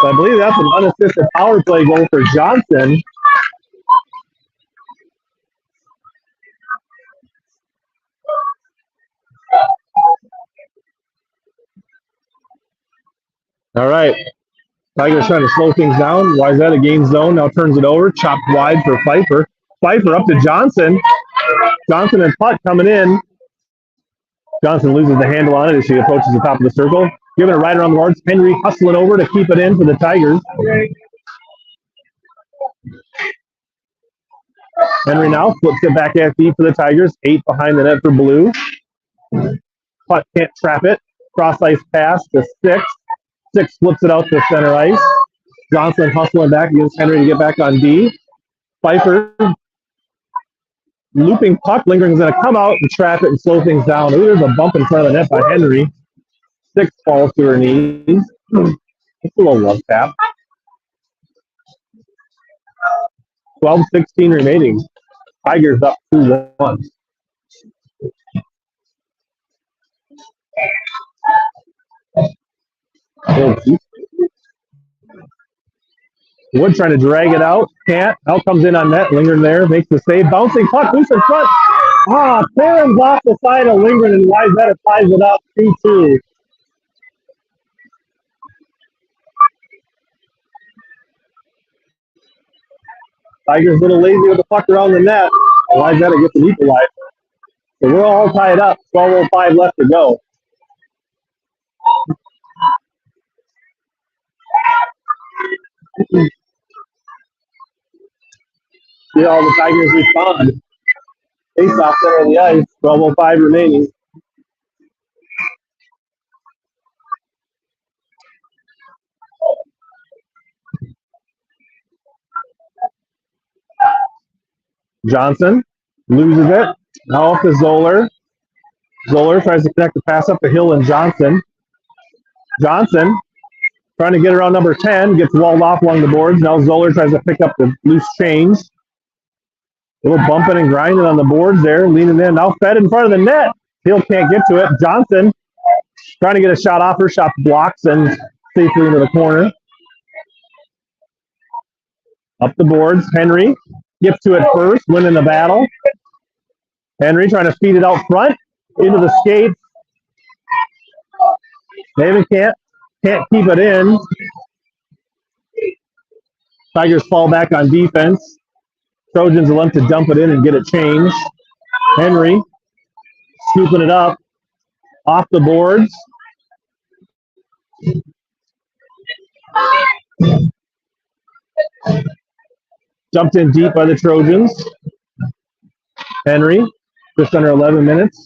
So I believe that's an unassisted power play goal for Johnson. All right. Tigers trying to slow things down. Wayzata gains zone. Now turns it over. Chopped wide for Pfeiffer. Pfeiffer up to Johnson. Johnson and puck coming in. Johnson loses the handle on it as she approaches the top of the circle. Giving it right around the boards. Henry hustling over to keep it in for the Tigers. Henry now flips it back at deep for the Tigers. 8 behind the net for blue. Putt can't trap it. Cross ice pass to 6. 6 flips it out to center ice. Johnson hustling back against Henry to get back on D. Pfeiffer, looping puck, lingering, is going to come out and trap it and slow things down. Ooh, there's a bump in front of the net by Henry. 6 falls to her knees. It's a little love tap. 12-16 remaining. Tigers up 2-1. Wood trying to drag it out. Can't. Out comes in on net. Lingering there. Makes the save. Bouncing puck. Loose in front. Clearance off the side of Lingering, and Wayzata ties it up 2-2. Tigers a little lazy with the puck around the net. Wayzata gets an equalizer. So we're all tied up. 12:05 left to go. See all the Tigers respond. Face off there on the ice. 12:05 remaining. Johnson loses it. Now off to Zoller. Zoller tries to connect the pass up the hill, and Johnson. Johnson trying to get around number 10. Gets walled off along the boards. Now Zoller tries to pick up the loose change. A little bumping and grinding on the boards there. Leaning in. Now fed in front of the net. Hill can't get to it. Johnson trying to get a shot off her. Shot blocks and safely into the corner. Up the boards. Henry gets to it first. Winning the battle. Henry trying to feed it out front. Into the skates. David can't keep it in. Tigers fall back on defense. Trojans will have to dump it in and get it changed. Henry scooping it up off the boards. Dumped in deep by the Trojans. Henry, just under 11 minutes.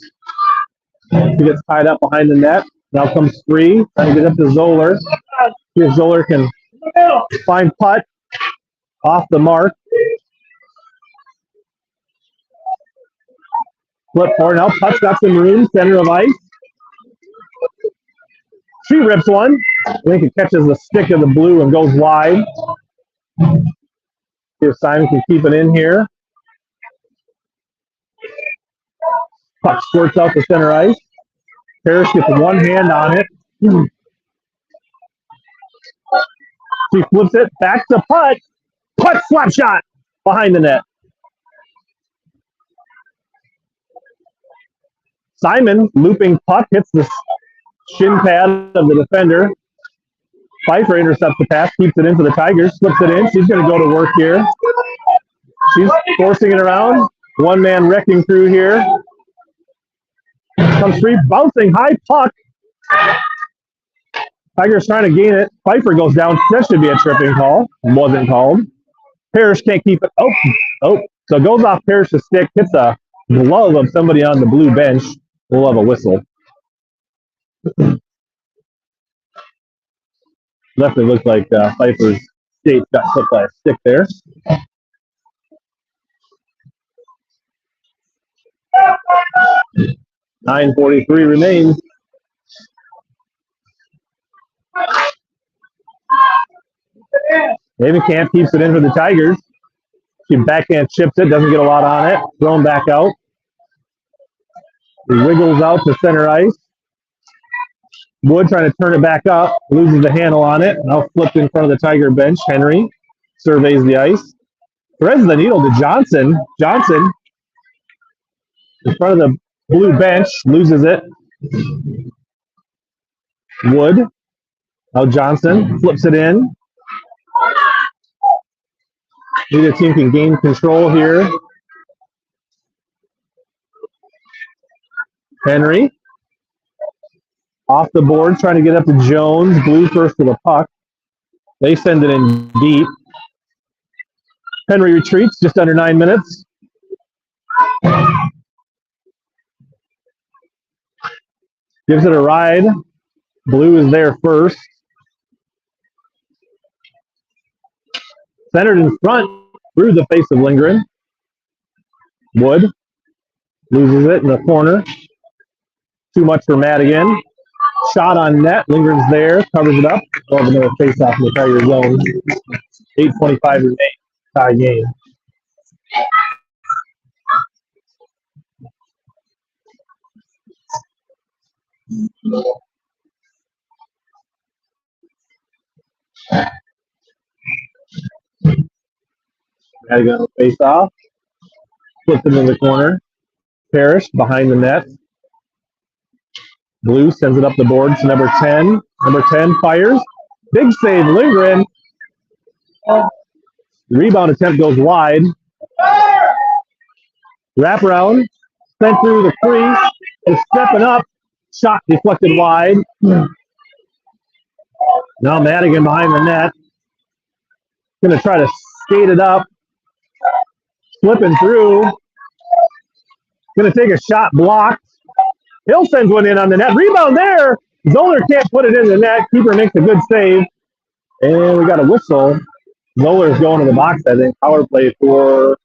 He gets tied up behind the net. Now comes Free, trying to get up to Zoller. See if Zoller can find putt off the mark. Flip forward. Now putt's got some room, center of ice. She rips one. I think it catches the stick of the blue and goes wide. See if Simon can keep it in here. Puck squirts out the center ice. Parrish gets one hand on it. She flips it back to putt. Putt slap shot behind the net. Simon looping puck hits the shin pad of the defender. Pfeiffer intercepts the pass, keeps it in for the Tigers, slips it in. She's going to go to work here. She's forcing it around. One man wrecking through here. Comes Free, bouncing high puck. Tigers trying to gain it. Pfeiffer goes down. That should be a tripping call. Wasn't called. Parrish can't keep it. Oh. So it goes off Parrish's stick, hits a glove of somebody on the blue bench. We'll have a whistle. Definitely looks like Pfeiffer's skate got hit by a stick there. $9:43 remains. Camp keeps it in for the Tigers. She backhand chips it, doesn't get a lot on it. Thrown back out. He wiggles out to center ice. Wood trying to turn it back up, loses the handle on it. Now flipped in front of the Tiger bench. Henry surveys the ice. Threads the needle to Johnson. Johnson in front of the blue bench, loses it. Wood. Now Johnson flips it in. Neither team can gain control here. Henry. Off the board, trying to get up to Jones. Blue first to the puck. They send it in deep. Henry retreats just under 9 minutes. Gives it a ride. Blue is there first. Centered in front through the face of Lindgren. Wood loses it in the corner. Too much for Madigan. Shot on net. Lindgren's there. Covers it up. We'll have another face-off in the Tiger zone. 8:25 remain. Tie game. Madigan face-off. Flips it in the corner. Parrish behind the net. Blue sends it up the board to number 10. Number 10 fires. Big save, Lindgren. The rebound attempt goes wide. Wraparound. Sent through the crease. Is stepping up. Shot deflected wide. Now Madigan behind the net. Going to try to skate it up. Slipping through. Going to take a shot blocked. Hill sends one in on the net. Rebound there. Zoller can't put it in the net. Keeper makes a good save. And we got a whistle. Zoller's going to the box, I think. Power play for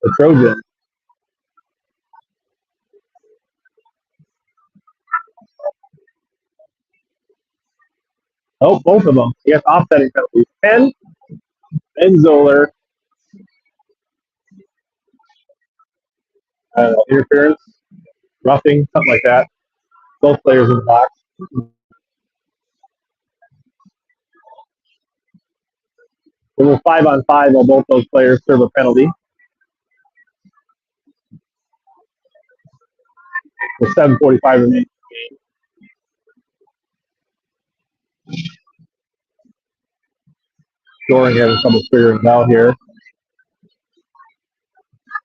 the Trojans. Oh, both of them. Yes, offsetting penalties. 10 and Zoller. Interference, roughing, something like that. Both players in the box. It was 5-on-5 while both those players serve a penalty. With 7:45 remaining. Scoring having trouble figuring it out here.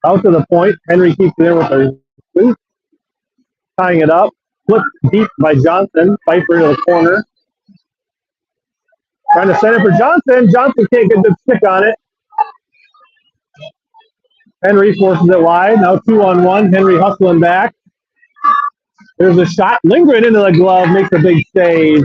Out to the point. Henry keeps it in with a boot. Tying it up. Flipped deep by Johnson. Pfeiffer into the corner. Trying to set it for Johnson. Johnson can't get the stick on it. Henry forces it wide. Now 2-on-1. Henry hustling back. There's a shot. Lindgren into the glove. Makes a big save.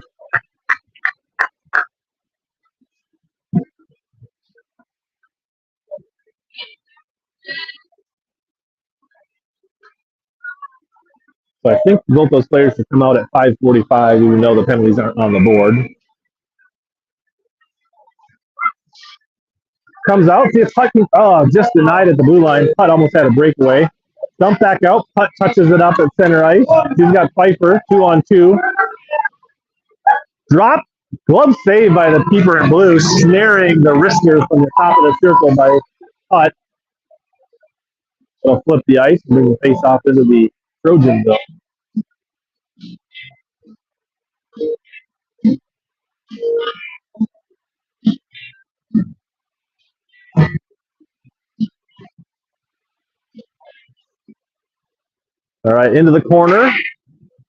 So I think both those players should come out at 5:45, even though the penalties aren't on the board. Comes out, see if Putt can, just denied at the blue line. Putt almost had a breakaway. Dump back out. Putt touches it up at center ice. He's got Pfeiffer, 2-on-2. Drop. Glove save by the keeper in blue, snaring the wrister from the top of the circle by Putt. They'll flip the ice and bring the face off into the Trojans zone. All right, into the corner.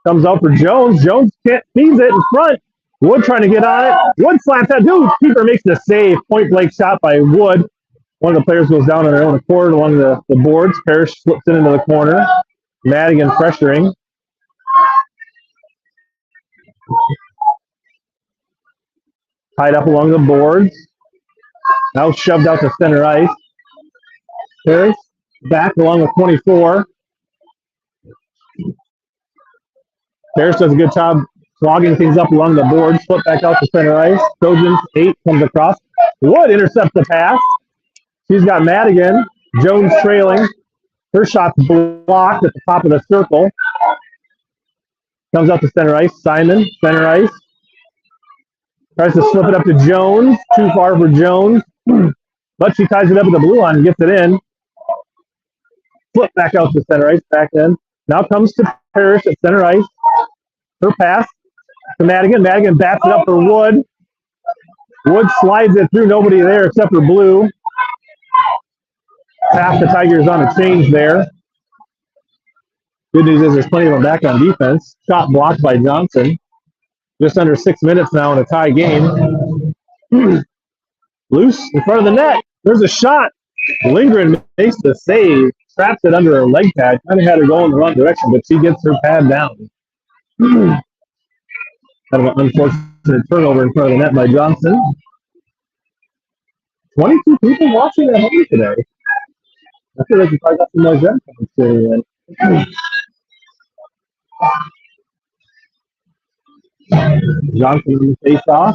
Comes out for Jones. Jones can't feeds it in front. Wood trying to get on it. Wood slaps that dude. Keeper makes the save. Point blank shot by Wood. One of the players goes down on their own accord along the boards. Parrish slips it into the corner. Madigan pressuring. Tied up along the boards. Now shoved out to center ice. Parrish back along with 24. Parrish does a good job clogging things up along the board. Flip back out to center ice. Trojans 8 comes across. Wood intercepts the pass. She's got Madigan. Jones trailing. Her shot's blocked at the top of the circle. Comes out to center ice. Simon, center ice. Tries to slip it up to Jones. Too far for Jones. But she ties it up with the blue line and gets it in. Flip back out to center ice. Back in. Now comes to Parrish at center ice. Her pass to Madigan. Madigan bats it up for Wood. Wood slides it through. Nobody there except for Blue. Half the Tigers on a change there. Good news is there's plenty of them back on defense. Shot blocked by Johnson. Just under 6 minutes now in a tie game. Loose in front of the net. There's a shot. Lindgren makes the save. Traps it under her leg pad. Kind of had her go in the wrong direction, but she gets her pad down. Kind of an unfortunate turnover in front of the net by Johnson. 22 people watching at home today. I feel like we probably got some more Zen coming Johnson on the face-off.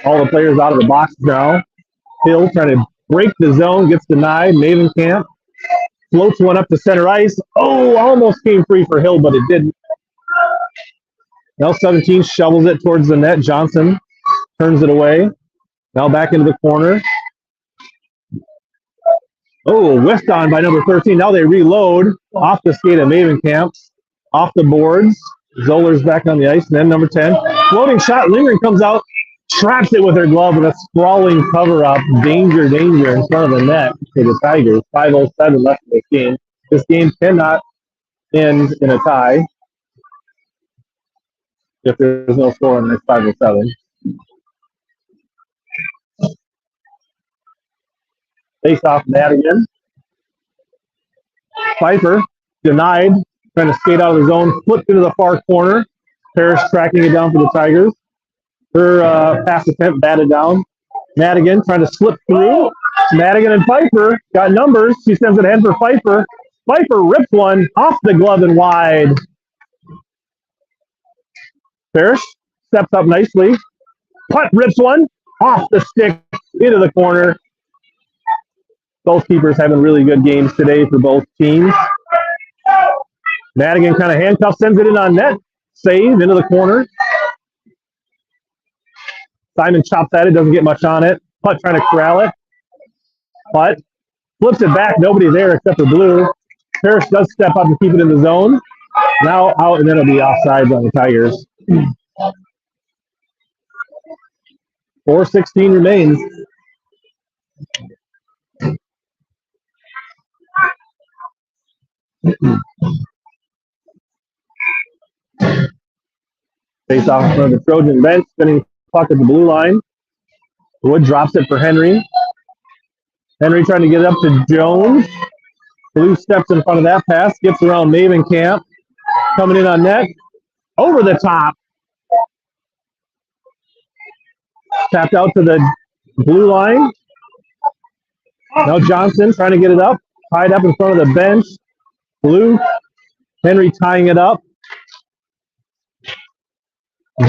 All the players out of the box now. Hill trying to break the zone, gets denied. Mavenkamp floats one up to center ice. Oh, almost came free for Hill, but it didn't. L17 shovels it towards the net. Johnson turns it away. Now back into the corner. Oh, whiffed on by number 13. Now they reload off the skate of Mavenkamp. Off the boards. Zoller's back on the ice. And then number 10. Floating shot. Lindgren comes out. Traps it with her glove with a sprawling cover-up. Danger, danger in front of the net for the Tigers. 5:07 left in this game. This game cannot end in a tie if there's no score in this 5:07. Face off Madigan. Pfeiffer denied, trying to skate out of the zone, flipped into the far corner. Parrish tracking it down for the Tigers. Her pass attempt batted down. Madigan trying to slip through. Madigan and Pfeiffer got numbers. She sends it ahead for Pfeiffer. Pfeiffer rips one off the glove and wide. Parrish steps up nicely. Putt rips one off the stick into the corner. Both keepers having really good games today for both teams. Madigan kind of handcuffs, sends it in on net. Save into the corner. Simon chops at it, doesn't get much on it. Putt trying to corral it. Putt flips it back, nobody there except for Blue. Parrish does step up and keep it in the zone. Now out, and then it'll be offsides on the Tigers. 4:16 remains. Face off in front of the Trojan bench, spinning puck at the blue line. Wood drops it for Henry. Henry trying to get it up to Jones. Blue steps in front of that pass, gets around Mavenkamp. Coming in on net. Over the top. Tapped out to the blue line. Now Johnson trying to get it up. Tied up in front of the bench. Blue. Henry tying it up.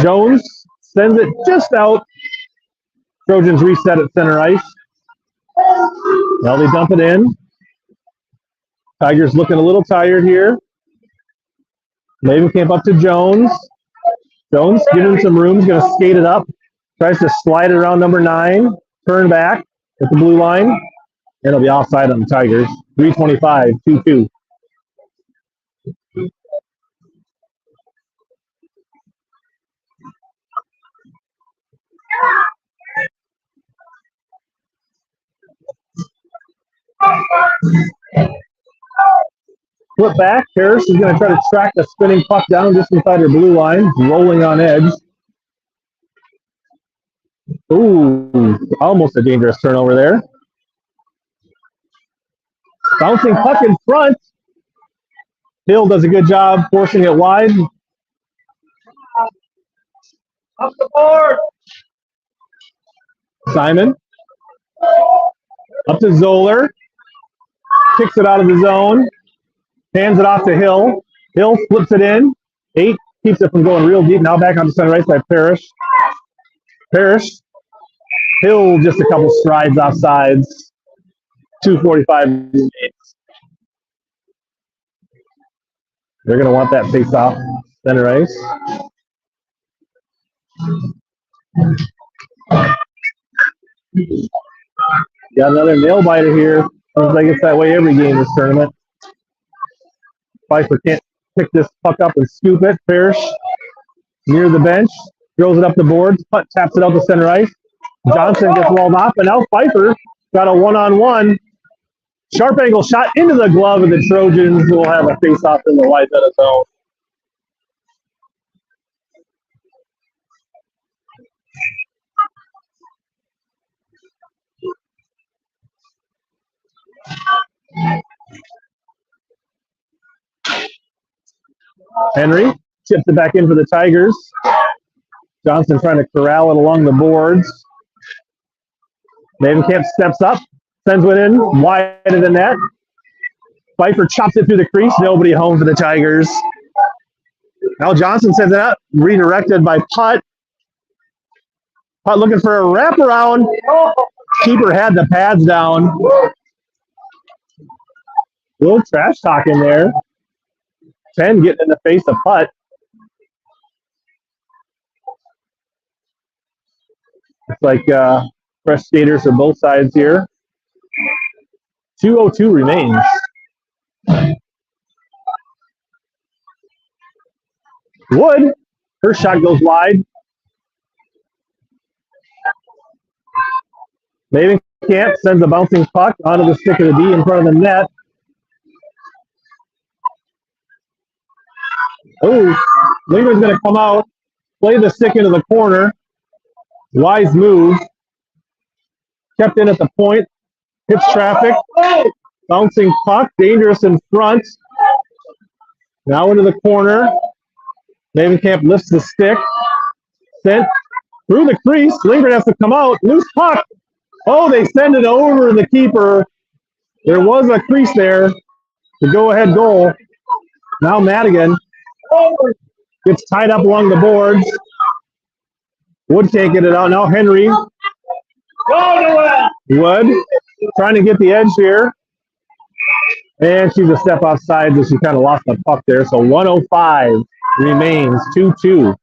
Jones sends it just out. Trojans reset at center ice. Now they dump it in. Tigers looking a little tired here. Mavenkamp up to Jones. Jones giving him some room. He's going to skate it up. Tries to slide it around number 9. Turn back at the blue line. And it'll be offside on the Tigers. 3:25, 2-2. Flip back. Parrish is going to try to track the spinning puck down just inside her blue line. Rolling on edge. Ooh, almost a dangerous turnover there. Bouncing puck in front. Hill does a good job forcing it wide. Up the board. Simon. Up to Zoller. Kicks it out of the zone. Hands it off to Hill. Hill flips it in. 8 keeps it from going real deep. Now back on the center ice by Parrish. Parrish. Hill just a couple strides offsides. 2:45 remains. They're going to want that face off center ice. Got another nail biter here. Looks like it's that way every game this tournament. Pfeiffer can't pick this puck up and scoop it. Parrish near the bench. Throws it up the boards. Putt taps it out to center ice. Johnson gets walled off, and now Pfeiffer got a one-on-one. Sharp angle shot into the glove of the Trojans. Will have a face-off in the Wayzata zone. Henry chips it back in for the Tigers. Johnson trying to corral it along the boards. Mavenkamp steps up, sends one in, wide of the net. Pfeiffer chops it through the crease. Nobody home for the Tigers. Now Johnson sends it out, redirected by Putt. Putt looking for a wraparound. Keeper had the pads down. A little trash talk in there. 10 getting in the face of Putt. It's like fresh skaters for both sides here. 2:02 remains. Wood, her shot goes wide. Mavenkamp sends a bouncing puck onto the stick of the D in front of the net. Oh, Linger's going to come out, play the stick into the corner. Wise move. Kept in at the point. Hits traffic. Bouncing puck. Dangerous in front. Now into the corner. Mavenkamp lifts the stick. Sent through the crease. Linger has to come out. Loose puck. Oh, they send it over the keeper. There was a crease there. The go-ahead goal. Now Madigan gets tied up along the boards. Wood can't get it out. Now Henry. Wood trying to get the edge here. And she's a step offside, so she kind of lost the puck there. So 1:05 remains, 2-2.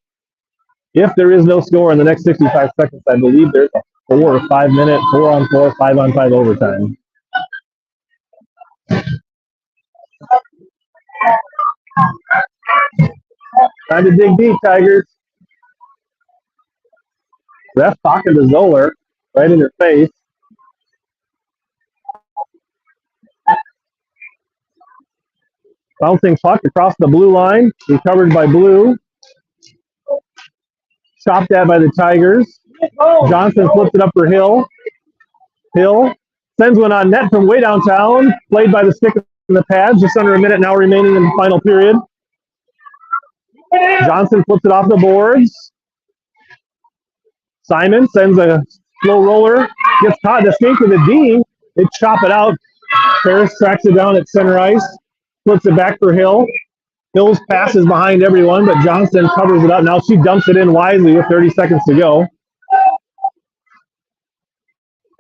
If there is no score in the next 65 seconds, I believe there's a 4 or 5 minute 4-on-4, 5-on-5 overtime. Time to dig deep, Tigers. Ref talking to Zoller right in her face. Bouncing puck across the blue line, recovered by Blue. Chopped at by the Tigers. Johnson flips it up for Hill. Hill sends one on net from way downtown. Played by the stick in the pads. Just under a minute now remaining in the final period. Johnson flips it off the boards. Simon sends a slow roller. Gets caught in the skate with a D. They chop it out. Ferris tracks it down at center ice. Flips it back for Hill. Hill's pass is behind everyone, but Johnson covers it up. Now she dumps it in wisely with 30 seconds to go.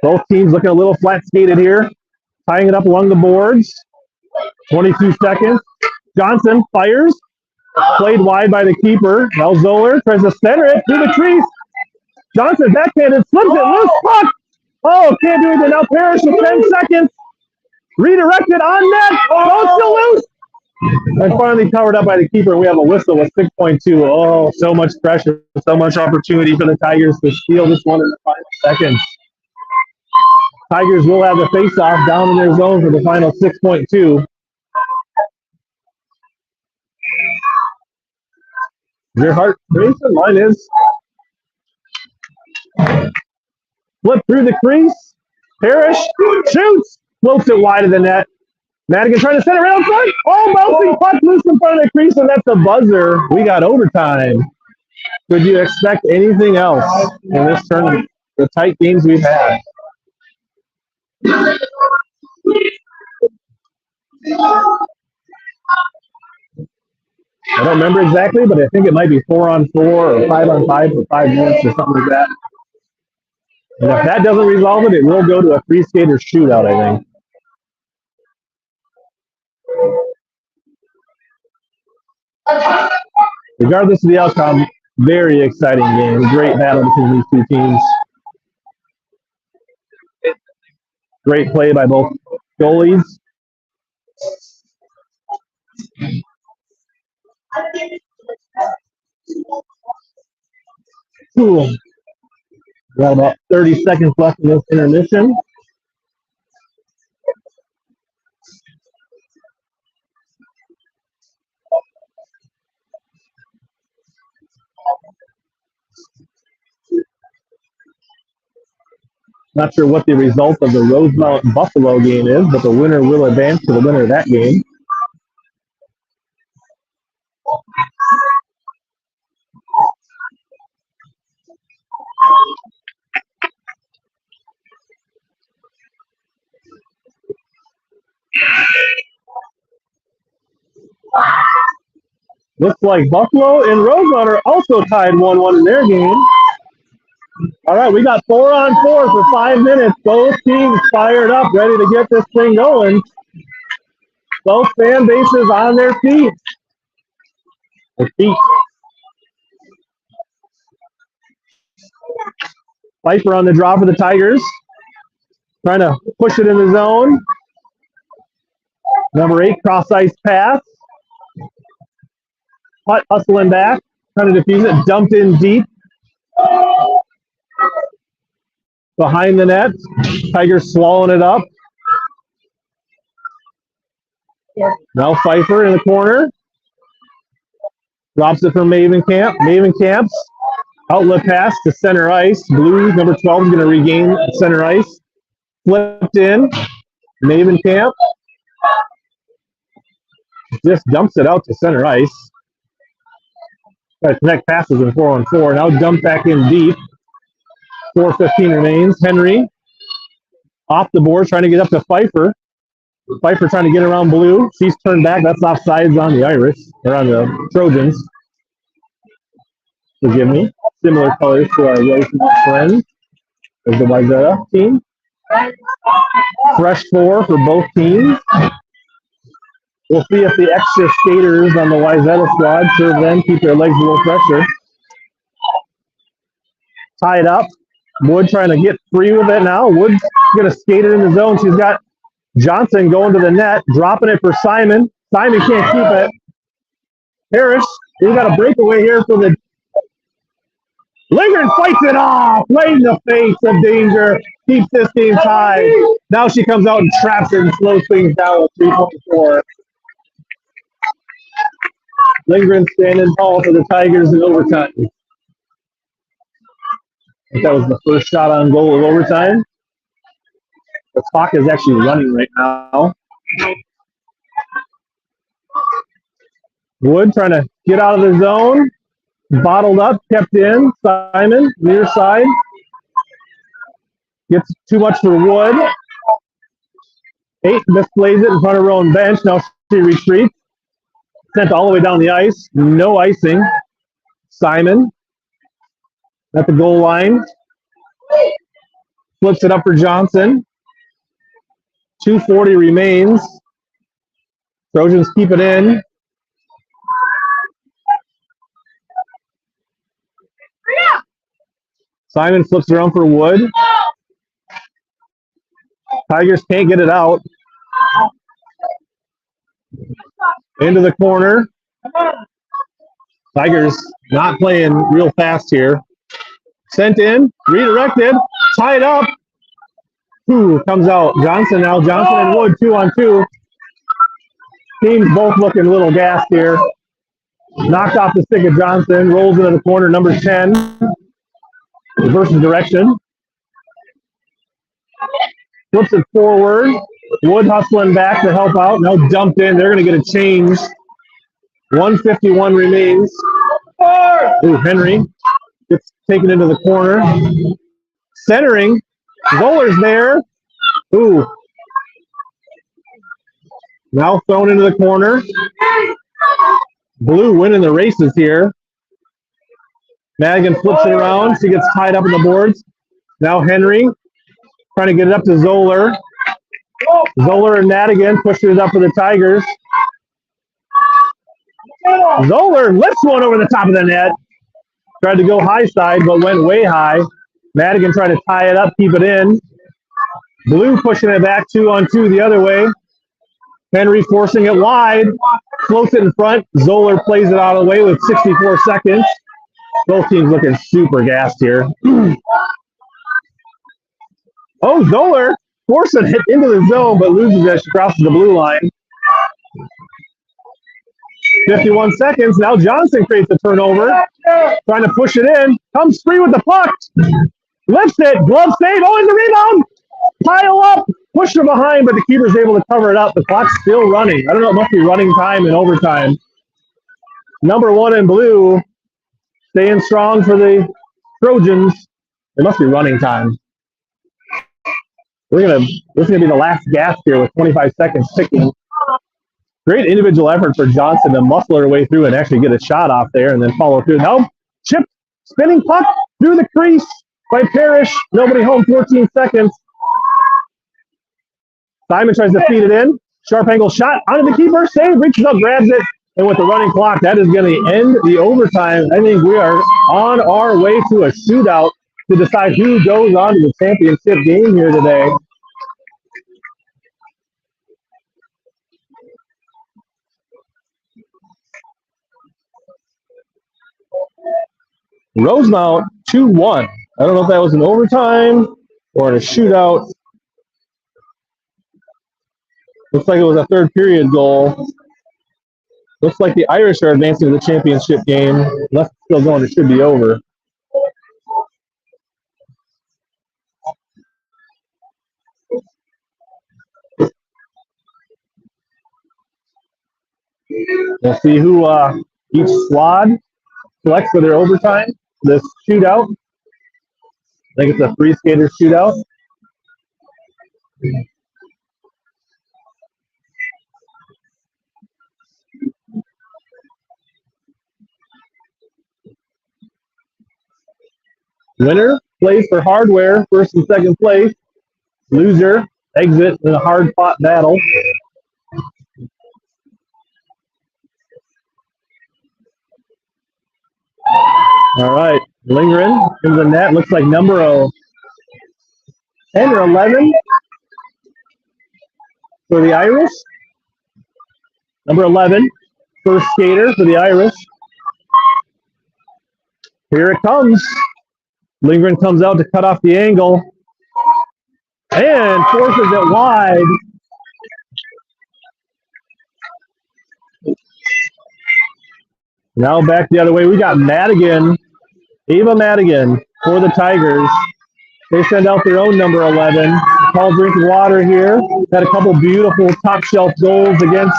Both teams looking a little flat skated here. Tying it up along the boards. 22 seconds. Johnson fires. Played wide by the keeper. Now Zoller tries to center it through the crease. Johnson backhanded, slips it, loose puck. Oh, can't do it. Now Parrish with 10 seconds. Redirected on net. Oh, still loose. And finally covered up by the keeper. We have a whistle with 6.2. Oh, so much pressure. So much opportunity for the Tigers to steal this one in the final seconds. Tigers will have the face-off down in their zone for the final 6.2. Your heart racing? Mine is. Flip through the crease. Parrish shoots. Floats it wide of the net. Madigan trying to set it right out front. Oh, bouncing puck loose in front of the crease, and that's a buzzer. We got overtime. Could you expect anything else in this tournament? The tight games we've had. I don't remember exactly, but I think it might be 4-on-4 or 5-on-5 for 5 minutes or something like that. And if that doesn't resolve it, it will go to a free skater shootout, I think. Regardless of the outcome, very exciting game. Great battle between these two teams. Great play by both goalies. Cool. We got about 30 seconds left in this intermission. Not sure what the result of the Rosemount Buffalo game is, but the winner will advance to the winner of that game. Looks like Buffalo and Rosemount are also tied 1-1 in their game. All right, we got 4-on-4 for 5 minutes. Both teams fired up, ready to get this thing going. Both fan bases on their feet. Pfeiffer on the draw for the Tigers. Trying to push it in the zone. Number 8, cross-ice pass. Putt hustling back. Trying to defuse it. Dumped in deep. Behind the net. Tigers swallowing it up. Now Pfeiffer in the corner. Drops it from Mavenkamp. Mavenkamp's outlet pass to center ice. Blue, number 12, is going to regain center ice. Flipped in. Mavenkamp just dumps it out to center ice. Got to connect passes in 4-on-4. Now dumped back in deep. 4:15 remains. Henry off the board, trying to get up to Pfeiffer. Pfeiffer trying to get around Blue. She's turned back. That's offsides on the Irish, or on the Trojans. Forgive me. Similar colors to our Wayzata friends as the Wayzata team. Fresh 4 for both teams. We'll see if the extra skaters on the Wayzata squad serve them, keep their legs a little fresher. Tied up. Wood trying to get free with it now. Wood's going to skate it in the zone. She's got Johnson going to the net, dropping it for Simon. Simon can't keep it. Harris, we've got a breakaway here for the... Lindgren fights it off, right in the face of danger. Keeps this game tied. Now she comes out and traps it and slows things down with 3.4. Lindgren standing tall for the Tigers in overtime. I think that was the first shot on goal of overtime. The clock is actually running right now. Wood trying to get out of the zone. Bottled up, kept in. Simon, near side. Gets too much for Wood. 8 misplays it in front of her own bench. Now she retreats. Sent all the way down the ice. No icing. Simon at the goal line. Flips it up for Johnson. 2:40 remains. Trojans keep it in. Simon flips around for Wood. Tigers can't get it out. Into the corner. Tigers not playing real fast here. Sent in, redirected, tied up. Comes out. Johnson now. Johnson and Wood 2-on-2. Teams both looking a little gassed here. Knocked off the stick of Johnson. Rolls into the corner. Number 10. Reverses direction. Flips it forward. Wood hustling back to help out. Now dumped in. They're going to get a change. 1:51 remains. Henry gets taken into the corner. Centering. Zoller's there. Now thrown into the corner. Blue winning the races here. Madigan flips it around. She gets tied up in the boards. Now Henry trying to get it up to Zoller. Zoller and Madigan pushing it up for the Tigers. Zoller lifts one over the top of the net. Tried to go high side, but went way high. Madigan trying to tie it up, keep it in. Blue pushing it back 2-on-2 the other way. Henry forcing it wide. Floats it in front. Zoller plays it out of the way with 64 seconds. Both teams looking super gassed here. Zoller forcing it into the zone, but loses as she crosses the blue line. 51 seconds. Now Johnson creates a turnover. Trying to push it in. Comes free with the puck. Lifts it. Glove save. In the rebound. Pile up. Push her behind, but the keeper's able to cover it up. The clock's still running. I don't know. It must be running time in overtime. Number 1 in blue. Staying strong for the Trojans. It must be running time. This is gonna be the last gasp here with 25 seconds ticking. Great individual effort for Johnson to muscle her way through and actually get a shot off there and then follow through. Now, chip, spinning puck through the crease by Parrish. Nobody home, 14 seconds. Simon tries to feed it in. Sharp angle shot onto the keeper. Save, reaches up, grabs it. And with the running clock, that is going to end the overtime. I think we are on our way to a shootout to decide who goes on to the championship game here today. Rosemount 2-1. I don't know if that was an overtime or in a shootout. Looks like it was a third period goal. Looks like the Irish are advancing to the championship game. Unless it's still going, it should be over. We'll see who each squad selects for their overtime. This shootout. I think it's a free skater shootout. Winner plays for hardware, first and second place. Loser exit in a hard-fought battle. All right, Lindgren in the net. Looks like number 10 or 11 for the Irish. Number 11, first skater for the Irish. Here it comes. Lindgren comes out to cut off the angle and forces it wide. Now back the other way. We got Madigan, Ava Madigan for the Tigers. They send out their own number 11. Paul drinking water here. Had a couple beautiful top shelf goals against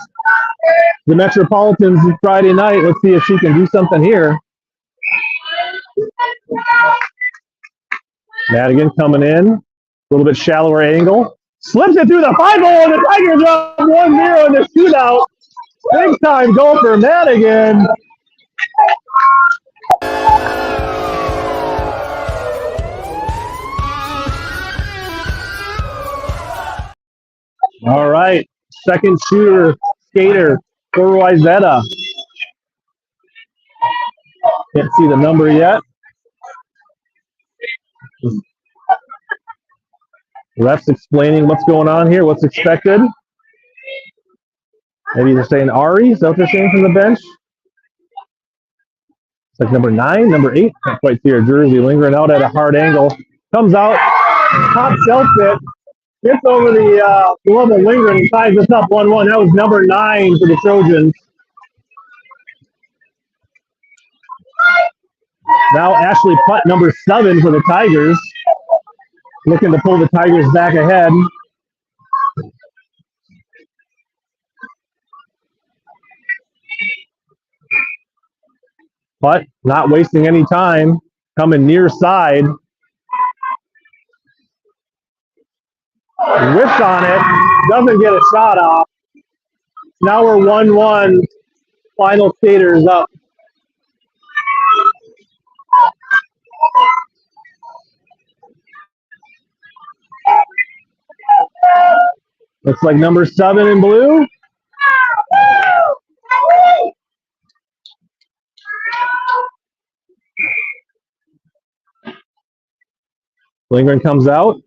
the Metropolitans Friday night. Let's see if she can do something here. Madigan coming in. A little bit shallower angle. Slips it through the 5-hole, and the Tigers are up 1-0 in the shootout. Big time goal for Madigan. All right, second shooter, skater for Wayzata. Can't see the number yet. Ref's explaining what's going on here, what's expected. Maybe they're saying Ari, is that what they're saying from the bench? It's like number 9, number 8. Can't quite see her jersey. Lingering out at a hard angle. Comes out, top shelf it. Gets over the glove of Lingering and ties us up 1-1. That was number 9 for the Trojans. Now Ashley Putt, number 7 for the Tigers. Looking to pull the Tigers back ahead. Putt not wasting any time. Coming near side. Whips on it. Doesn't get a shot off. Now we're 1-1. Final skaters up. Looks like number 7 in blue. Lindgren comes out.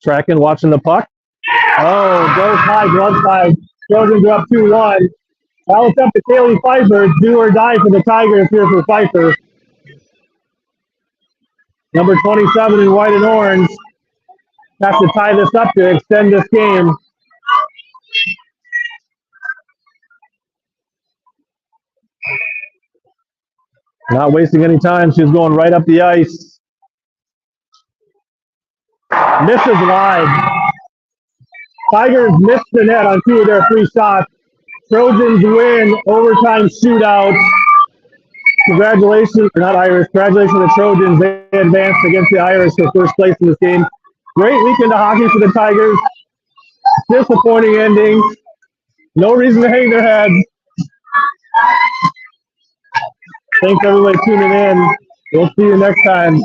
Tracking, watching the puck. Oh, goes high, glove side. Trojans are up 2-1. Now it's up to Kaylee Pfeiffer. Do or die for the Tigers here for Pfeiffer. Number 27 in white and orange. Has to tie this up to extend this game. Not wasting any time. She's going right up the ice. Misses wide. Tigers missed the net on 2 of their 3 shots. Trojans win overtime shootout. Congratulations, not Irish. Congratulations to the Trojans. They advanced against the Irish for first place in this game. Great weekend of hockey for the Tigers. Disappointing ending. No reason to hang their heads. Thanks everybody tuning in. We'll see you next time.